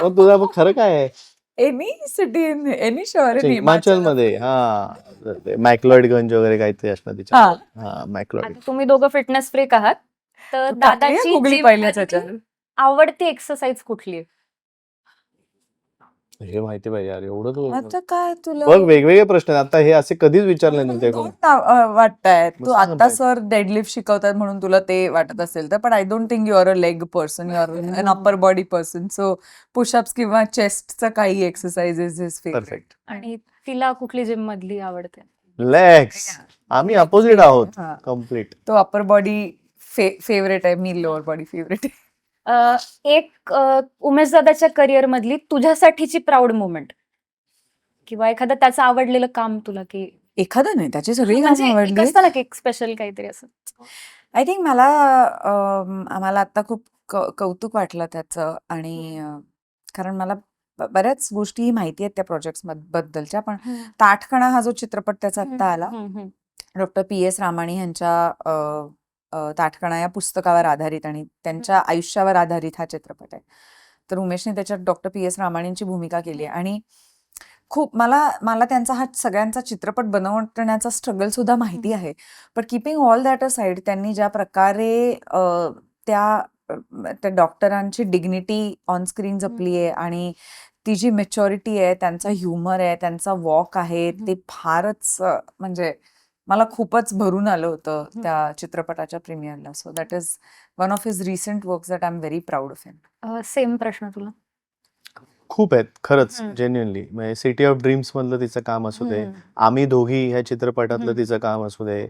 B: मग तुझा मग खरं काय आहे?
A: एनी सिटी एनी शहर
B: अच्छा,
A: इन
B: हिमाचल मध्ये. हा, मॅक्लॉइडगंज वगैरे काहीतरी असणार तिच्या.
A: हा.
B: हा, मॅक्लॉइड.
C: आता तुम्ही दोघं फिटनेस फ्रीक आहात. तर
A: तू टाकली आहे
C: दादाची
A: गुगली
C: gym
A: पहिल्याच
C: मधली
A: ह्याच्यावर.
C: आवडती एक्सरसाइज कुठली आहे?
B: हे माहिती पाहिजे यार, एवढं तू
A: आता काय तुला
B: बघ, वेगवेगळे प्रश्न आहेत. आता हे असे कधीच विचारले नव्हते कोण.
A: वाटतंय
B: मग
A: तू
B: सांग
A: आता
B: ना.
A: सर डेडलिफ्ट शिकवतात म्हणून तुला ते वाटत असेल तर, पण I don't think you are a leg person, you are an upper body person. So pushups किंवा चेस्टचं काही एक्सरसाइजेस इज
B: परफेक्ट.
C: आणि तिला कुठली जिम मधली आवडते?
B: लेग्स. आम्ही अपोजिट आहोत कम्प्लीट.
A: तो अपर बॉडी फेवरेट आहे, मी लोअर बॉडी फेवरेट आहे.
C: एक उमेश दादाच्या करिअर मधली तुझ्यासाठीची प्राऊड मुवमेंट किंवा एखादं त्याचं आवडलेलं काम तुला, की
A: एखादं नाही, त्याची सगळी
C: म्हणजे
A: कामं
C: एक
A: आवडली.
C: असतं ना की स्पेशल काहीतरी असं.
A: आय थिंक आम्हाला आता खूप कौतुक वाटलं त्याचं. आणि कारण मला बऱ्याच गोष्टी माहिती आहेत त्या प्रोजेक्ट बद्दलच्या. पण ताठकणा हा जो चित्रपट त्याचा आत्ता आला, डॉक्टर PS रामाणी यांच्या ताठकणा या पुस्तकावर आधारित आणि त्यांच्या आयुष्यावर आधारित हा चित्रपट आहे. तर उमेशने त्याच्यात डॉक्टर PS रामाणींची भूमिका केली आहे. आणि खूप मला त्यांचा हा सगळ्यांचा चित्रपट बनवण्याचा स्ट्रगल सुद्धा माहिती आहे. पण keeping all that a side, त्यांनी ज्या प्रकारे त्या डॉक्टरांची डिग्निटी ऑन स्क्रीन जपली आहे आणि ती जी मॅच्युरिटी आहे, त्यांचा ह्युमर आहे, त्यांचा वॉक आहे, ते फारच म्हणजे मला खूपच भरून आलं होतं त्या चित्रपटाच्या प्रीमियरला. So that is one of his recent works that I am very proud of him.
C: Same प्रश्न तुला.
B: खूप आहेत खरंच, जेन्युअनली. म्हणजे सिटी ऑफ ड्रीम्स मधलं तिचं काम असू दे, आम्ही दोघी ह्या चित्रपटातलं तिचं काम असू दे,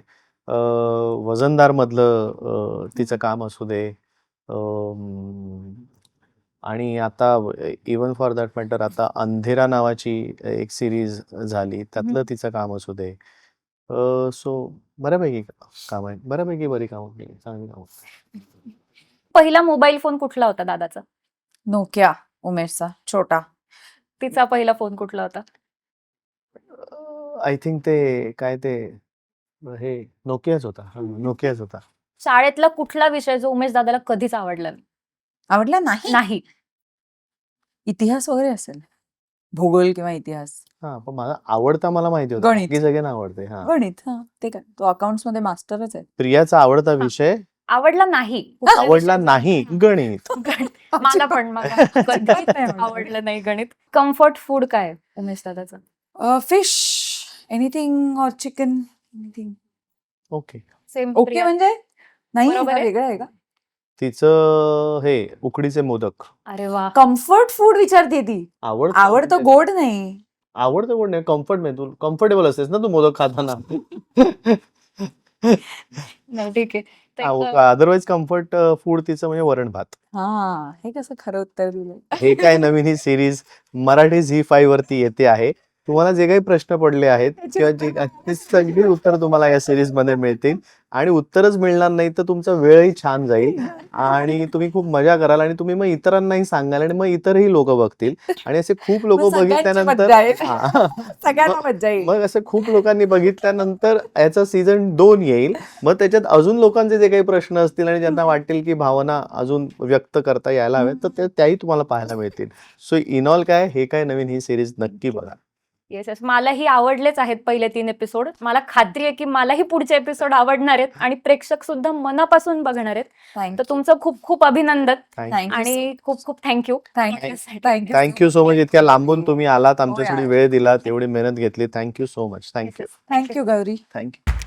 B: वजनदार मधलं तिचं काम असू दे, आणि आता इवन फॉर दॅट मॅटर आता अंधेरा नावाची एक सिरीज झाली, त्यातलं तिचं काम असू दे. सो बऱ्यापैकी काम आहे, बऱ्यापैकी बरी कामं केली, चांगली कामं.
C: पहिला मोबाईल फोन कुठला होता दादाचा?
A: नोकिया, उमेशचा छोटा.
C: तिचा पहिला फोन कुठला होता?
B: आय थिंक ते काय ते हे नोकियाच होता. नोकियाच होता.
C: शाळेतला कुठला विषय जो उमेश दादाला कधीच आवडला नाही?
A: आवडला नाही.
C: नाही.
A: इतिहास वगैरे असेल, भूगोल किंवा इतिहास.
B: हा, पण मला आवडता मला माहिती होतं,
A: गणित.
B: बाकी सगळ्यांना आवडते. हा,
A: गणित. ते काय, तो अकाउंट्स मध्ये मास्टरच आहे.
B: प्रियाचा आवडता विषय
C: आवडला नाही. कुठला
B: आवडला
C: विषय?
B: नाही गणित.
C: मला पण आवडलं नाही गणित. कम्फर्ट फूड काय उमेश दादाचं?
A: Fish, anything or chicken, anything.
B: Okay.
C: Same.
A: Okay म्हणजे नाही,
C: बरोबर आहे.
A: वेगळं आहे का?
B: तिचं हे उकडीचे मोदक
C: अरे वा.
A: कम्फर्ट फूड विचारते ती. आवडतं गोड नाही.
B: आवडतं कोण नाही, कम्फर्ट नाही. तू कम्फर्टेबल असतेस ना तू मोदक खाताना.
C: नाही, ठीक आहे.
B: अदरवाईज कम्फर्ट फूड तिचं म्हणजे वरण भात.
A: हा, हे कसं खरं उत्तर दिलं.
B: हे काय नवीन ही सिरीज मराठी झी5 वरती येते आहे. तुम्हाला जे काही प्रश्न पडले आहेत किंवा जे ते सगळी उत्तर तुम्हाला या सिरीज मध्ये मिळतील आणि उत्तरच मिळणार नाही तर तुमचा वेळही छान जाईल आणि तुम्ही खूप मजा कराल आणि तुम्ही मग इतरांनाही सांगाल आणि मग इतरही लोक बघतील आणि असे खूप लोक
A: मग सगळ्यांची
B: बघितल्यानंतर
A: मज्जा आहे.
B: हा.
A: सगळ्यांना मज्जा येईल.
B: मग असं खूप लोकांनी बघितल्यानंतर याचा सीझन 2 येईल. मग त्याच्यात अजून लोकांचे जे काही प्रश्न असतील आणि ज्यांना वाटेल की भावना अजून व्यक्त करता यायला हव्यात तर त्याही तुम्हाला पाहायला मिळतील. सो इन ऑल काय हे काय नवीन ही सिरीज नक्की बघा.
C: येस येस, मलाही आवडलेच आहेत पहिले 3 एपिसोड. मला खात्री आहे की मलाही पुढचे एपिसोड आवडणार आहेत आणि प्रेक्षक सुद्धा मनापासून बघणार आहेत.
A: Thank
C: तर तुमचं खूप खूप अभिनंदन
B: Thank
A: Thank you.
C: आणि खूप खूप thank you.
A: Thank you
B: thank you so much. इतक्या लांबून तुम्ही आलात, आमच्यासाठी
A: यार.
B: वेळ दिलात, एवढी मेहनत घेतली. Thank you so much. Thank you
A: thank you Gauri.
B: Thank you.